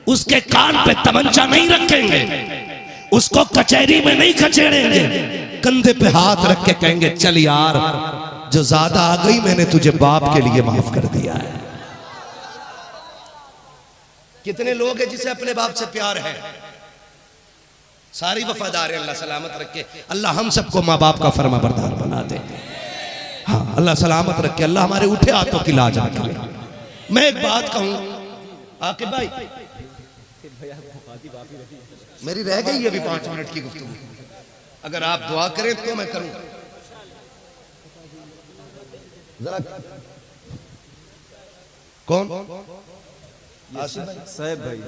उसके कान पे तमंचा नहीं रखेंगे, उसको कचहरी में नहीं खचेड़ेंगे, कंधे पे हाथ रख के कहेंगे चल यार जो ज्यादा आ गई मैंने तुझे बाप के लिए माफ कर दिया है। कितने लोग हैं जिसे अपने बाप से प्यार है, सारी वफादार है। अल्लाह सलामत रखे, अल्लाह हम सबको माँ बाप का फर्मा बरदार बना दे। हाँ अल्लाह सलामत रखे, अल्लाह हमारे उठे हाथों की लाज रखे। मैं एक बात कहूं आकिब भाई, मेरी रह गई अभी 5 मिनट की गुफ्तगू, अगर आप दुआ करें तो मैं करूं। जरा कौन? साहब भाई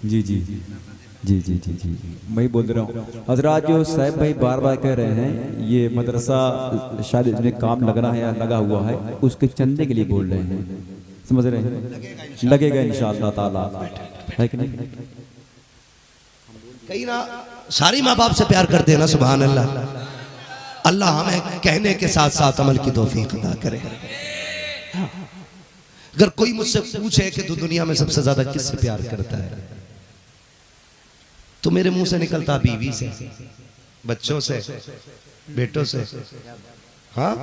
जी जी जी जी जी जी जी मैं बोल रहा हूँ हजरात, जो साहब भाई बार बार कह रहे हैं ये मदरसा शायद इसमें काम लगना है या लगा हुआ है, उसके चंदे के लिए बोल रहे हैं, समझ रहे हैं? लगेगा इंशाअल्लाह ताला, है कि नहीं? कहीं ना सारी माँ बाप से प्यार करते हैं ना, सुभान अल्लाह। अल्लाह हमें कहने के साथ साथ अमल की तौफीक अता करे। अगर कोई मुझसे पूछे कि तू दुनिया में सबसे ज्यादा किससे प्यार करता है, तो मेरे मुंह से निकलता बीवी से, बच्चों से, बेटों से। हाँ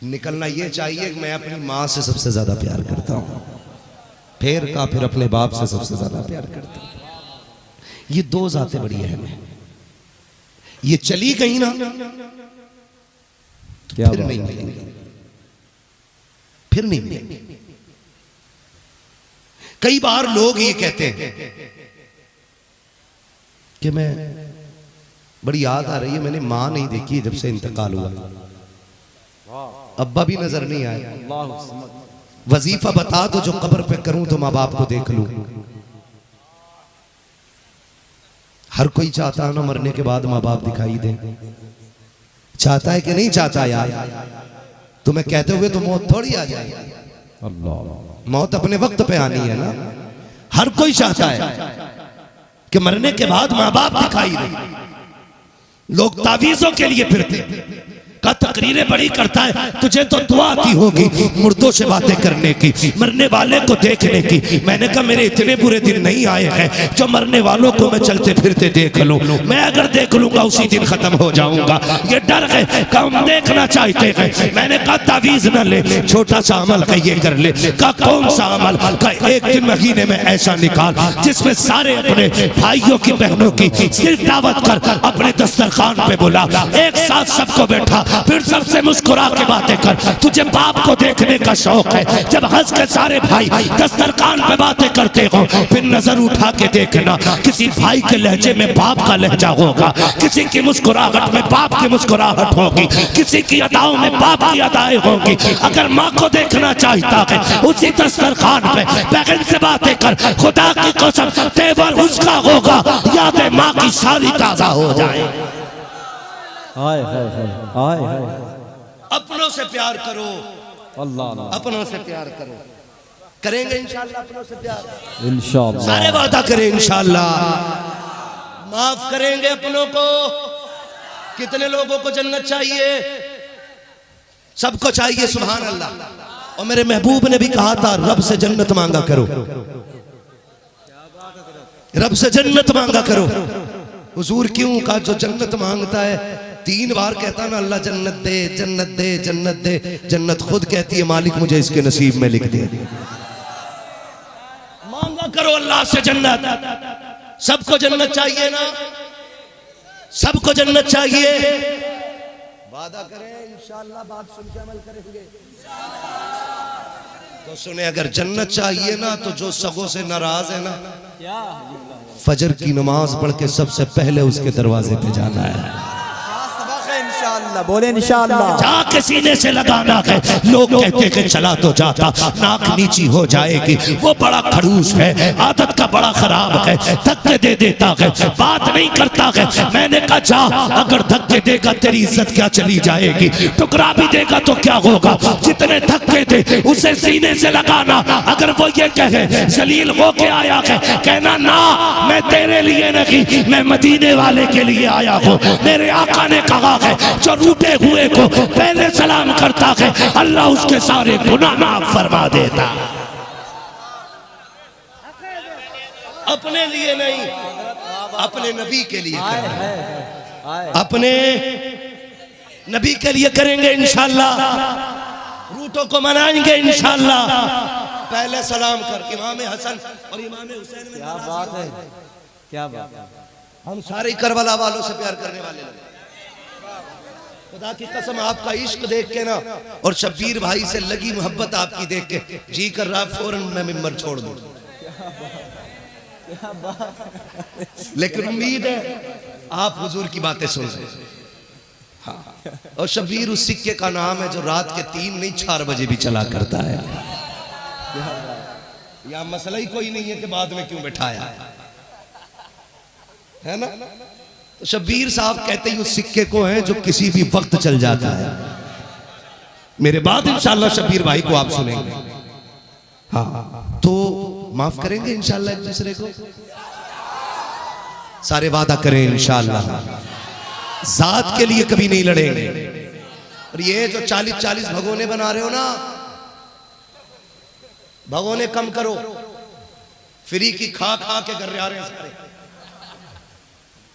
निकलना ये चाहिए कि मैं अपनी माँ से सबसे ज्यादा प्यार करता हूँ, फिर अपने बाप से सबसे ज्यादा प्यार करता हूँ। ये 2 जातें बड़ी अहम है। ये चली गई ना तो फिर नहीं मिलेंगे, फिर नहीं मिलेंगे। कई बार लोग ये कहते हैं कि मैं बड़ी याद आ रही है, मैंने मां नहीं देखी जब से इंतकाल हुआ, अब्बा भी नजर नहीं आए, वजीफा बता दो जो कब्र पे करूं तो माँ बाप को देख लूं। हर कोई चाहता है ना मरने के बाद माँ बाप दिखाई दे, चाहता है कि नहीं चाहता यार? तुम्हें कहते हुए तो मौत थोड़ी आ जाए, अल्लाह मौत अपने वक्त पे आनी है ना। हर कोई चाहता है कि मरने के बाद माँ बाप दिखाई दे। लोग तावीजों के लिए फिरते का तकरीरें बड़ी करता है, तुझे तो दुआ आती होगी मुर्दों से बातें करने की, मरने वाले को देखने की। मैंने कहा मेरे इतने बुरे दिन नहीं आए हैं जो मरने वालों को मैं चलते फिरते देख लूं। मैं अगर देख लूंगा उसी दिन खत्म हो जाऊंगा। ये डर है कि हम देखना चाहते हैं। मैंने कहा तावीज न ले, छोटा सा अमल है ये कर ले। का कौन सा अमल? का एक दिन महीने में ऐसा निकाल जिसमें सारे अपने भाइयों की बहनों की सिर्फ दावत कर, अपने दस्तरखान पे बुला, एक साथ सबको बैठा, फिर सबसे मुस्कुरा के बातें कर। तुझे बाप को देखने का शौक है, जब हंस के सारे भाई दस्तरखान पे बातें करते हो, फिर नजर उठा के देखना, किसी भाई के लहजे में बाप का लहजा होगा, किसी की मुस्कुराहट में बाप की मुस्कुराहट होगी, किसी की अदाओं में बाप की अदाएं होगी। अगर माँ को देखना चाहता है उसी दस्तरखान पे बहन से बातें कर, खुदा की कसम तेवर उसका होगा, यादें माँ की सारी ताजा हो जाए। हाय हाय हाय हाय हाय अपनों से प्यार करो, अल्लाह अल्लाह अपनों से प्यार करो। करेंगे इंशाअल्लाह अपनों से प्यार, इंशाअल्लाह सारे वादा करें इंशाअल्लाह। माफ करेंगे अपनों को। कितने लोगों को जन्नत चाहिए? सबको चाहिए, सुभान अल्लाह। और मेरे महबूब ने भी कहा था रब से जन्नत मांगा करो, रब से जन्नत मांगा करो। हुजूर क्यों? कहा जो जन्नत मांगता है 3 बार कहता ना अल्लाह जन्नत दे, जन्नत दे, जन्नत दे, जन्नत खुद कहती है मालिक मुझे इसके नसीब में लिख दे। मांगा करो अल्लाह से जन्नत। सबको जन्नत चाहिए ना? सबको जन्नत चाहिए। वादा करें इंशाअल्लाह, बात सुन के अमल करेंगे तो सुने। अगर जन्नत चाहिए ना तो जो सगों से नाराज है ना, फजर की नमाज पढ़ के सबसे पहले उसके दरवाजे पे जाना है। इंशाअल्लाह बोले इंशाअल्लाह। जाके सीने से लगाना है। लोग कहते कि चला तो जाता, नाक नीची हो जाएगी, वो बड़ा खड़ूस है, आदत का बड़ा खराब है, धक्के दे देता है, बात नहीं करता है। मैंने कहा जा, अगर धक्के देगा तेरी इज्जत क्या चली जाएगी, टुकड़ा भी देगा तो क्या होगा। जितने धक्के दे उसे सीने से लगाना। अगर वो ये कहे जलील हो के आया है, कहना ना मैं तेरे लिए नहीं, मैं मदीने वाले के लिए आया हूँ। मेरे आका ने कहा है जो रूठे हुए को पहले सलाम करता है अल्लाह उसके सारे गुनाह माफ फरमा देता। अपने लिए नहीं, अपने नबी के लिए करेंगे, अपने नबी के लिए करेंगे इंशाअल्लाह। रूठों को मनाएंगे इंशाअल्लाह। पहले सलाम कर इमाम हसन और इमाम हुसैन। क्या बात है, क्या बात है। हम सारे करबला वालों से प्यार करने वाले लोग। खुदा की कसम आपका इश्क देख के ना और शब्बीर भाई से लगी मोहब्बत आपकी देख के जी कर रहा फौरन मैं मिंबर छोड़ दूं। लेकिन उम्मीद है आप हुजूर की बातें सुन रहे हैं। हाँ। और शब्बीर उस सिक्के का नाम है जो रात के 3 नहीं 4 बजे भी चला करता है। या मसला ही कोई नहीं है कि बाद में क्यों बैठाया है ना। तो शब्बीर साहब कहते ही उस सिक्के को है जो किसी भी वक्त चल जाता है। मेरे बाद इंशाअल्लाह शब्बीर भाई को आप सुनेंगे। हाँ तो माफ करेंगे इंशाअल्लाह एक दूसरे को। सारे वादा करें इंशाअल्लाह। जात के लिए कभी नहीं लड़ेंगे। और ये जो 40-40 भगोने बना रहे हो ना, भगोने कम करो। फ्री की खा खा के घर आ रहे हैं सारे।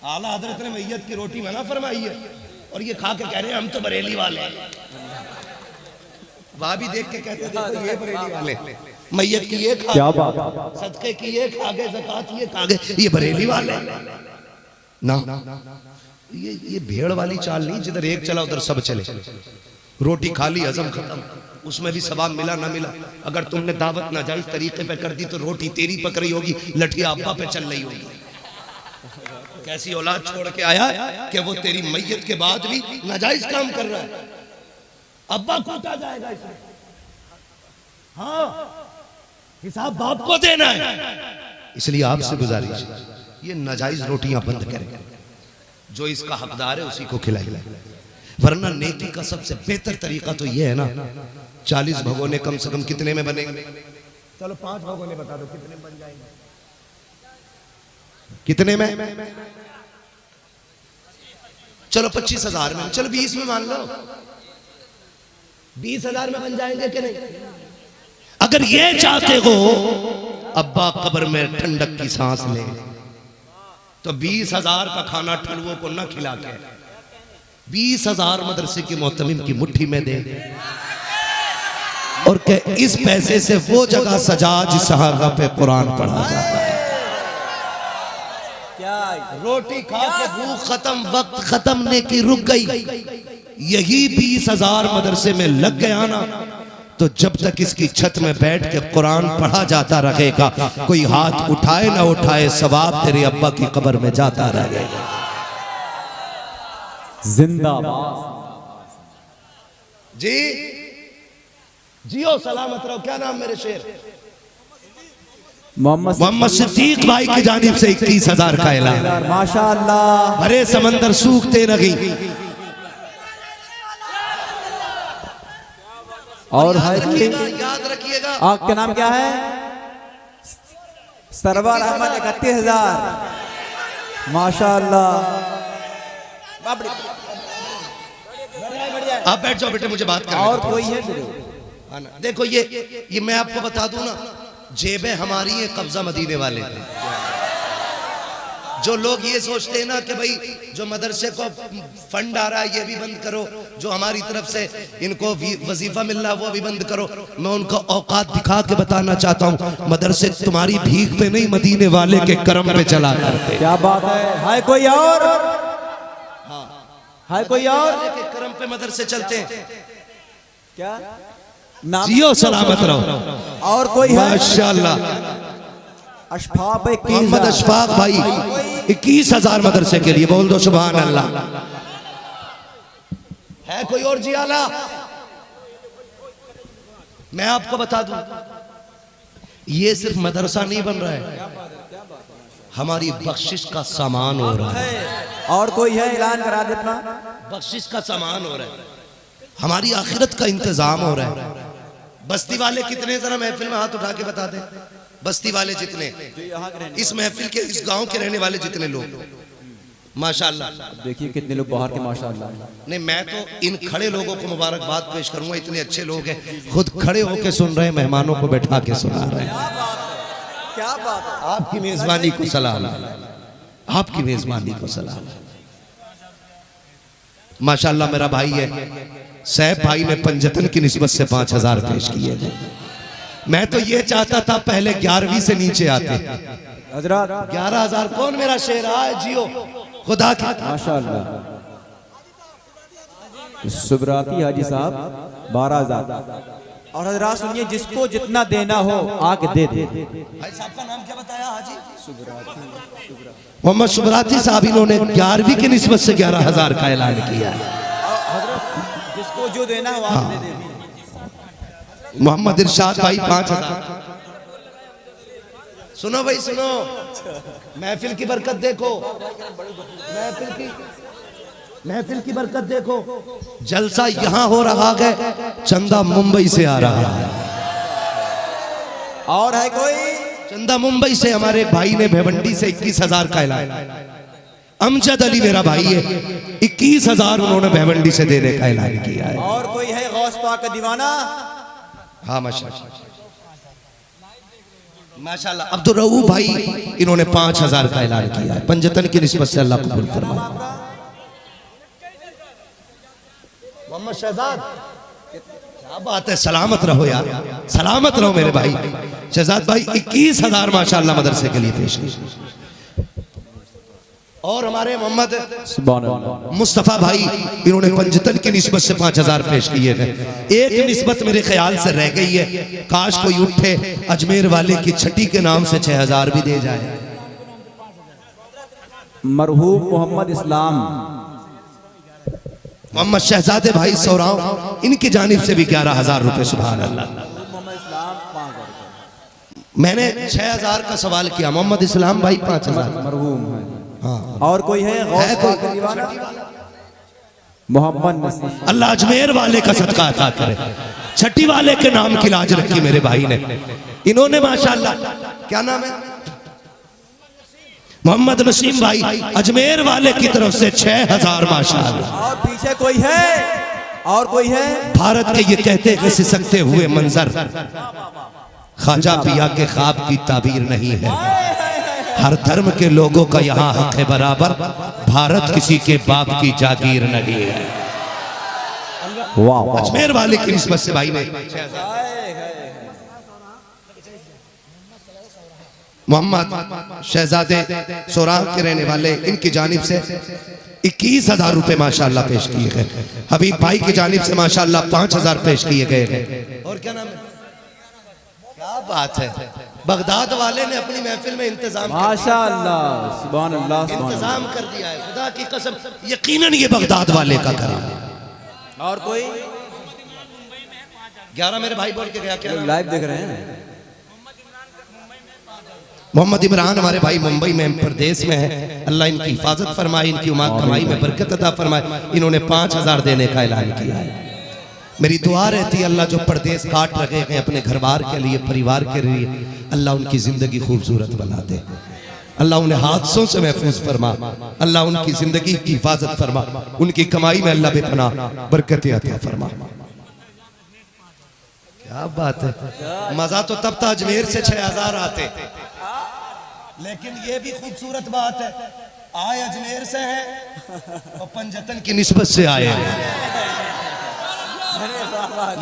आला हजरत ने मैयत की रोटी मना फरमाई है और ये खा के कह रहे हैं हम तो बरेली वाले हैं। वहां भी देख के कहते देखो ये बरेली वाले, मैयत की ये खा, क्या बात, सदके की ये खा गए, ज़कात ये खा गए, ये बरेली वाले ना। ये भेड़ वाली चाल नहीं जिधर एक चला उधर सब चले। रोटी खा ली हजम खत्म, उसमें भी सवाब मिला ना मिला। अगर तुमने दावत नाजायज तरीके पे कर दी तो रोटी तेरी पक रही होगी, लठिया अब्बा पे चल रही होगी। कैसी औलाद छोड़ के आया कि वो तेरी मैयत के बाद भी नाजायज काम कर रहा है। अब्बा कूटा जाएगा इसमें। हाँ हिसाब बाप को देना है। इसलिए आपसे गुजारिश ये नाजायज रोटियां बंद करें, जो इसका हकदार है उसी को खिलाए। वरना नेकी का सबसे बेहतर तरीका तो ये है ना, 40 भगोने कम से कम कितने में बनेंगे? चलो 5 भगोने बता दो कितने बन जाएंगे? कितने में? चलो 25,000 में, चलो 20 में मान लो। 20,000 में बन जाएंगे कि नहीं? अगर ये चाहते हो अब्बा कब्र में ठंडक की सांस ले तो 20,000 का खाना ठलुओं को न खिला के 20,000 मदरसे की मोहतमिम की मुट्ठी में दे और के इस पैसे से वो जगह सजा जिस सहारा पे कुरान पढ़ा जाता है। रोटी खा के भूख खत्म, वक्त खत्म, नेकी रुक गई। यही 20,000 मदरसे में लग गया ना तो जब तक इसकी छत में बैठ के कुरान पढ़ा जाता रहेगा, कोई हाथ उठाए ना उठाए, सवाब तेरे अब्बा की कब्र में जाता रहेगा। जिंदाबाद जी जियो सलामत रहो। क्या नाम मेरे शेर? मोहम्मद सिद्दीक भाई की जानिब से 21,000 का ऐलान। माशाअल्लाह। भरे समंदर सूखते नहीं, और याद है रखिएगा, याद रखिएगा। आपका नाम क्या है? सरवर अहमद 31,000 माशाअल्लाह। आप बैठ जाओ बेटे, मुझे बात करने और दो। कोई है? हाँ ना, देखो ये मैं आपको बता दूं ना, जेबें हमारी है, कब्जा मदीने वाले हैं। जो लोग ये सोचते हैं ना कि भाई जो मदरसे को फंड आ रहा है ये भी बंद करो, जो हमारी तरफ से इनको वजीफा मिल रहा है वो भी बंद करो, मैं उनका औकात दिखा के बताना चाहता हूँ, मदरसे तुम्हारी भीख पे नहीं, मदीने वाले के करम पे चला करते। क्या बात है कोई और? है कोई और? के करम पे मदरसे चलते हैं। क्या नाम? जियो सलामत रहो। और कोई है? माशाल्लाह। अशफाक मोहम्मद अशफाक भाई 21,000 मदरसे के लिए, बोल दो सुभान अल्लाह। है कोई और जी आला? मैं आपको बता दूं, ये सिर्फ मदरसा नहीं बन रहा है, हमारी बख्शिश का सामान हो रहा है। और कोई है? ऐलान करा दे अपना। बख्शिश का सामान हो रहा है, हमारी आखिरत का इंतजाम हो रहा है। बस्ती वाले कितने, जरा महफिल में हाथ उठा के बता दे, बस्ती वाले जितने, इस महफिल के, इस गांव के रहने वाले जितने लोग, माशाल्लाह। देखिए कितने लोग बाहर के माशाल्लाह। नहीं, मैं तो इन खड़े लोगों को मुबारकबाद पेश करूंगा, इतने अच्छे लोग हैं, खुद खड़े होके सुन रहे हैं, मेहमानों को बैठा के सुना रहे हैं। क्या बात है? आपकी मेजबानी को सलाम, आपकी मेजबानी को सलाम। माशाल्लाह मेरा भाई है सैफ भाई ने पंजतन की निस्बत से 5,000 पेश किए थे। मैं तो ये चाहता था पहले 11वीं से नीचे आते। हजरत 11,000 कौन मेरा शेर है? जियो खुदा की माशाल्लाह। सुबराती हाजी साहब 12,000। और हजरत सुनिए, जिसको जितना देना हो आके दे दे। भाई साहब का नाम क्या बताया? हाजी मोहम्मद सुबराती साहब, इन्होंने 11वीं की निस्बत से 11,000 का ऐलान किया है। जिसको जो देना हो आके दे दे। मोहम्मद इरशाद भाई 5,000। सुनो भाई सुनो, महफिल की बरकत देखो, महफिल की बरकत देखो। जलसा यहां हो रहा है, चंदा मुंबई से आ रहा है। और है कोई? चंदा मुंबई से हमारे एक भाई ने भिवंडी से 21,000 का ऐलान। अमजद अली मेरा भाई है, 21,000 उन्होंने भिवंडी से देने का ऐलान किया है। और कोई है? गौस पाक का दीवाना। हाँ माशाल्लाह, माशाल्लाह। अब्दुल रऊफ भाई, इन्होंने 5,000 का ऐलान किया है, पंजतन की निस्बत से, अल्लाह कबूल फरमाए। मोहम्मद शहजाद, क्या बात है, सलामत रहो यार, सलामत रहो मेरे भाई। शहजाद भाई 21,000 माशाल्लाह मदरसे के लिए पेश किए। और हमारे मोहम्मद मुस्तफा भाई, इन्होंने पंजतन की निस्बत से 5,000 पेश किए हैं। एक निस्बत मेरे ख्याल से रह गई है, काश कोई उठे अजमेर वाले की छठी के नाम से 6,000 भी दे जाए। मरहूम मोहम्मद इस्लाम, मोहम्मद शहजादे भाई सौराव, इनकी जानिब से भी 11,000 रुपए। सुभान अल्लाह। मैंने 6,000 का सवाल किया, मोहम्मद इस्लाम भाई 5,000 मरहूम है। हाँ। और कोई है? गौस पाक का दीवाना। मोहम्मद नसीम। अल्लाह अजमेर वाले का सदका अता करे, छठी वाले के नाम की लाज रखी मेरे भाई ने। इन्होंने माशाल्लाह, क्या नाम है? मोहम्मद नसीम भाई, अजमेर वाले की तरफ से 6,000 माशाल्लाह। और पीछे कोई है? और कोई है? भारत के ये कहते हैं सिसकते हुए मंजर, ख्वाजा पिया के ख्वाब की ताबीर नहीं है। हर धर्म के लोगों का यहाँ हक है बराबर, भारत किसी के बाप की जागीर नहीं है। वाह। अजमेर वाले की निस्बत से भाई ने मोहम्मद शहजादे सोराव के रहने वाले, इनकी जानिब से 21,000 रुपए माशाल्लाह पेश किए गए। हबीब भाई की जानिब से माशाल्लाह 5,000 पेश किए गए हैं। और क्या नाम है? क्या बात है, बगदाद वाले ने अपनी महफिल में इंतजाम माशाअल्लाह, सुभान अल्लाह, सुभान अल्लाह। इंतजाम कर दिया है, खुदा की कसम, यकीनन ये बगदाद वाले का करें। और कोई? 11 मेरे भाई बोल के गया, क्या लाइव देख रहे हैं। मोहम्मद इमरान हमारे भाई मुंबई में प्रदेश में है, अल्लाह इनकी हिफाजत फरमाए, इनकी उम्र कमाई में बरकत अता फरमाए। इन्होंने 5,000 देने का ऐलान किया है। मेरी दुआ रहती है अल्लाह जो परदेश काट रहे हैं अपने घर बार के लिए, परिवार के लिए, अल्लाह उनकी जिंदगी खूबसूरत बना दे, अल्लाह उन्हें हादसों से महफूज फरमा, अल्लाह उनकी जिंदगी की हिफाजत फरमा, उनकी कमाई में अल्लाह बेपनाह बरकत अता फरमा। क्या बात है, मजा तो तब था अजमेर से 6000 आते, लेकिन ये भी खूबसूरत बात है, आए अजमेर से हैं और पंजतन की निस्बत से आए हैं।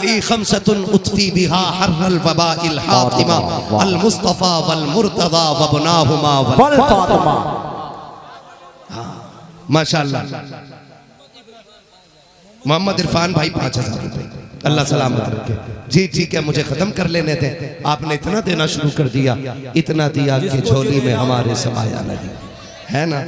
ली खमसतुन उत्फी बिहा हर्रल वबाइल हातिमा अल मुस्तफा वल मुर्तदा वबनाहुमा वल फातिमा। माशाअल्लाह। मोहम्मद इरफान भाई 5000 रुपए, अल्लाह सलामत रखे जी। ठीक है, मुझे खत्म कर लेने थे, आपने इतना देना शुरू कर दिया, इतना दिया कि झोली में हमारे समाया नहीं, है ना।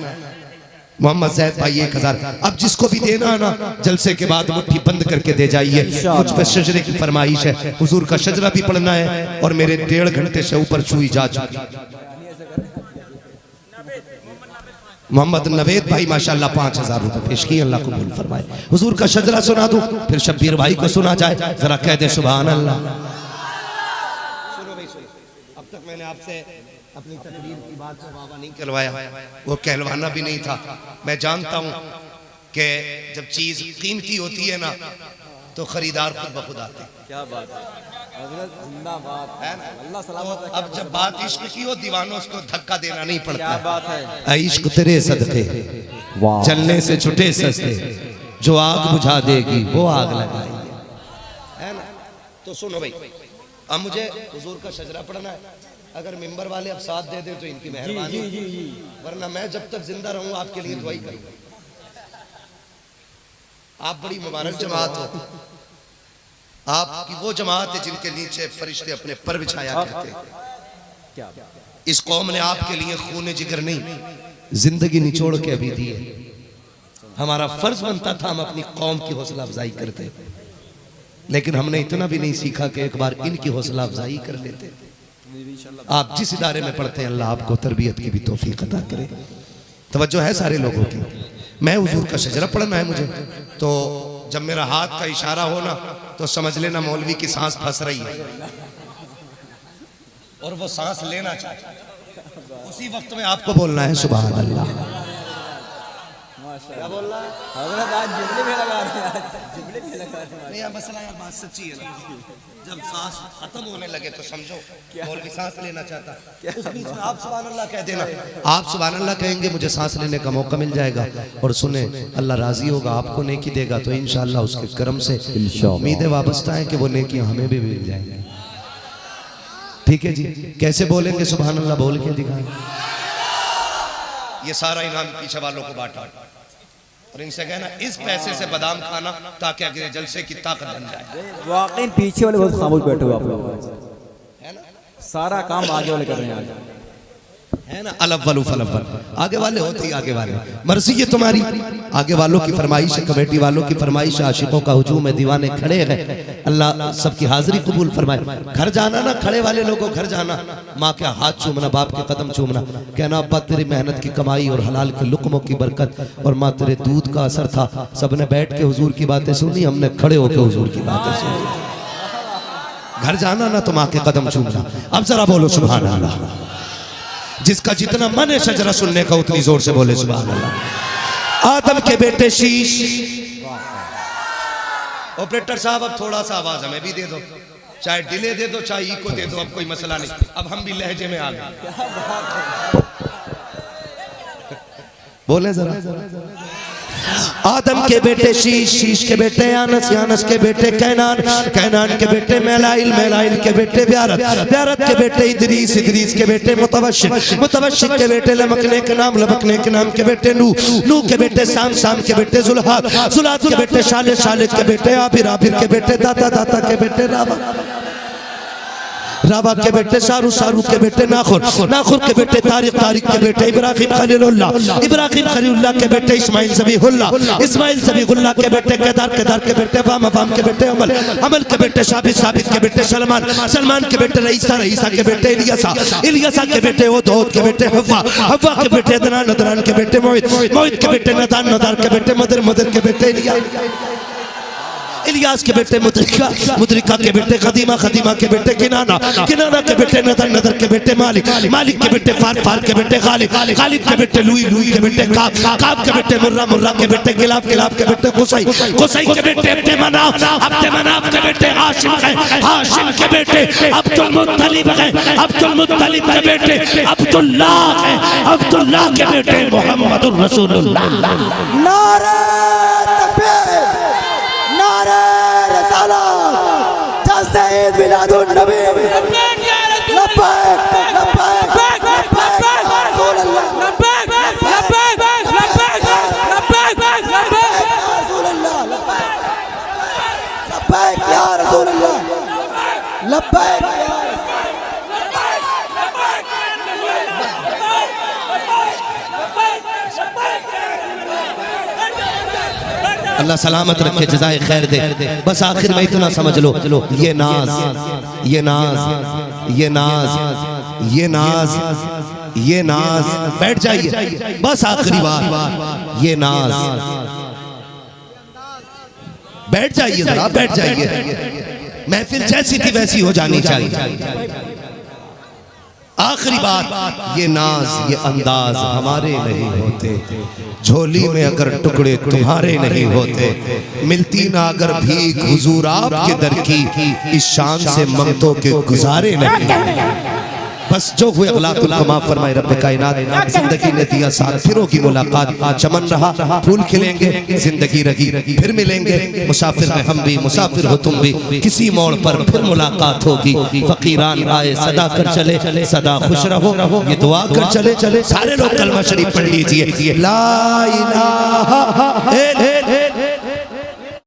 मोहम्मद जैद भाई 1000। अब जिसको भी देना है ना, जलसे के बाद मुट्ठी बंद करके दे जाइए। मुझ पर शजरे की फरमाइश है, हुजूर का शजरा भी पढ़ना है और मेरे 1.5 घंटे से ऊपर छुई जा चुकी। मोहम्मद नवेद भाई माशाल्लाह 5000 रुपए पेश किए, अल्लाह कबूल फरमाए। हुजूर का शजरा सुना दूं, फिर शब्बीर भाई को सुना जाए, जरा कह दे सुभान अल्लाह। अब तक मैंने आपसे अपनी तकरीर की बात से वादा नहीं कहलवाया, वो कहलवाना भी नहीं था। मैं जानता हूँ कि जब चीज कीमती होती है ना तो खरीदार खुद ब खुद आते। क्या बात है, हज़रत जिंदाबाद है ना, अल्लाह सलामत रखे। अब जब बात इश्क की हो, दीवानों को धक्का देना नहीं पड़ता। क्या बात है, इश्क तेरे सदके चलने से छुटे सस्ते, जो आग बुझा देगी वो आग लगाएगी, है ना। तो सुनो भाई, अब मुझे हुजूर का शजरा पढ़ना है। अगर मिंबर वाले अब साथ दे दे तो इनकी मेहरबानी, वरना मैं जब तक जिंदा रहूं आपके लिए दुआई करूंगा। आप बड़ी मुबारक जमात हो, आपकी वो जमात है जिनके नीचे फरिश्ते अपने पर बिछाया करते हैं। इस कौम ने आपके लिए खून जिगर नहीं, जिंदगी निचोड़ के अभी दी है। हमारा फर्ज बनता था हम अपनी कौम की हौसला अफजाई करते, लेकिन हमने इतना भी नहीं सीखा कि एक बार इनकी हौसला अफजाई कर लेते। आप जिस इदारे में पढ़ते हैं अल्लाह आपको तरबियत की भी तौफीक अता करे। तवज्जो है सारे लोगों की। मैं हुजूर का शजरा पढ़ना है मुझे, तो जब मेरा हाथ का इशारा हो ना तो समझ लेना मौलवी की सांस फंस रही है और वो सांस लेना चाहता है। उसी वक्त में आपको बोलना है सुभान अल्लाह। क्या बोल रहा है हज़रत? आज जुमले में लगा रहे हैं, जुमले में लगा रहे हैं। नहीं, मसला यार बात सच्ची है ना, जब सांस खत्म होने लगे तो समझो मौलवी सांस लेना चाहता, उस बीच में आप सुभान अल्लाह कह देना। आप सुभान अल्लाह कहेंगे, मुझे सांस लेने का मौका मिल जाएगा, और सुने अल्लाह राजी होगा, आपको नेकी देगा, तो इंशाअल्लाह उसके करम से उम्मीदें वाबस्ता है कि वो नेकियां हमें भी मिल जाएंगी। ठीक है जी, कैसे बोलेंगे सुभान अल्लाह? बोल के दिखाएं। ये सारा इनाम पीछे वालों को बांटा और इनसे कहना इस पैसे से बादाम खाना ताकि अगले जलसे की ताकत बन जाए। वाकई पीछे वाले बहुत खामोश बैठे हुए आप लोग, है ना। सारा काम आगे वाले कर रहे हैं आज, है ना। अलअव्वलु फलअव्वल, आगे वाले होते ही आगे वाले। मर्जी है तुम्हारी, आगे वालों की फरमाइश, कमेटी वालों की फरमाइश, आशिकों का हुजूम है, दीवाने खड़े हैं। अल्लाह सबकी हाजिरी कबूल फरमाए। घर जाना ना, खड़े वाले लोगों घर जाना, माँ के हाथ चूमना, बाप के कदम चूमना, कहना अब्बा तेरी मेहनत की कमाई और हलाल के लुक्मों की बरकत और माँ तेरे दूध का असर था। सबने बैठ के हुजूर की बातें सुनी, हमने खड़े होकर हुजूर की बातें सुनी। घर जाना ना तो माँ के कदम चूमना। अब जरा बोलो सुभान अल्लाह। जिसका जितना मन है शजरा सुनने का उतनी जोर से बोले सुभान अल्लाह। आदम के बेटे शीश। ऑपरेटर साहब अब थोड़ा सा आवाज हमें भी दे दो, चाहे डिले दे दो चाहे इको दे दो, अब कोई मसला नहीं, अब हम भी लहजे में आ गए। बोले जरा। आदम के बेटे शीश, शीश के बेटे यानस, यानस के बेटे कैनान, कैनान के बेटे मैलाइल, मैलाइल के बेटे ब्यारत, ब्यारत के बेटे इदरीस, इदरीस के बेटे मुतवश्शिक, मुतवश्शिक के बेटे लमकने के नाम, लमकने के नाम के बेटे नूह, नूह के बेटे साम, साम के बेटे जुल्हाद, जुल्हाद के बेटे शालिद, शालिद के बेटे आबिर, आबिर के बेटे दाता, दाता के बेटे रावा, रावा के बेटे सारू, सारू के बेटे नाखुर, नाखुर के बेटे तारिक, तारिक के बेटे इब्राहिम खलीलुल्लाह, इब्राहिम खलीलुल्लाह के बेटे इस्माइल ज़बीहुल्लाह, इस्माइल ज़बीहुल्लाह के बेटे केदार, केदार के बेटे वाम, वाम के बेटे अमल, अमल के बेटे साबित, साबित के बेटे सलमान, सलमान के बेटे रईसा, रईसा के बेटे इलियासा, इलियासा के बेटे ओदोद के बेटे हव्वा, हव्वा के बेटे अदनान, अदनान के बेटे मोहित, मोहित के बेटे नदान, नदार के बेटे मदर, मदर के बेटे इलिया। इलियास के बेटे मुद्रिका, मुद्रिका के बेटे खदीमा, खदीमा के बेटे किनाना, किनाना के बेटे नदर, नदर के बेटे मालिक, मालिक के बेटे फार, फार के बेटे खालिद, खालिद के बेटे लुई, लुई के बेटे काब, काब के बेटे मुर्रा, मुर्रा के बेटे गिलाब, गिलाब के बेटे कुसै, कुसै के बेटे अब्दे मनाफ, अब्दे मनाफ के बेटे हाशिम है, हाशिम के बेटे अब्दुल मुत्तलिब है, अब्दुल मुत्तलिब के बेटे अब्दुल्लाह है, अब्दुल्लाह के बेटे मोहम्मदुर रसूलुल्लाह। नारे तकबीर, नारे रिसालत, जश्न ईद मिलादुन नबी, लब्बैक लब्बैक लब्बैक रसूल अल्लाह, लब्बैक लब्बैक लब्बैक लब्बैक रसूल अल्लाह, लब्बैक या रसूल अल्लाह, लब्बैक अल्लाह सलामत रखे, जज़ाए खैर दे। बस आखिर में इतना समझ लो, ये नाज, ये नाज, ये नाज, ये नाज, ये नाज, बैठ जाइए, बस आखिरी बात, ये नाज, बैठ जाइए जरा, बैठ जाइए, महफिल जैसी थी वैसी हो जानी चाहिए। आखिरी बात, ये नाज, ये अंदाज हमारे नहीं होते, झोली में अगर टुकड़े तुम्हारे नहीं होते, मिलती ना अगर भीख हुजूर आपके दर की, इस शान से मंगतों के गुजारे नहीं। बस जो हुए अखलाकुल को माफ फरमाए रब्बे कायनात। जिंदगी ने दिया साथ, फिरों की मुलाकात, चमन रहा, फूल खिलेंगे, जिंदगी रही, फिर मिलेंगे, मुसाफिर हैं हम भी, मुसाफिर हो तुम भी, किसी मोड़ पर फिर मुलाकात होगी। फकीरान आए सदा कर चले, सदा खुश रहो, ये दुआ कर चले। सारे लोग कलमा शरीफ पढ़ लीजिए, ला इलाहा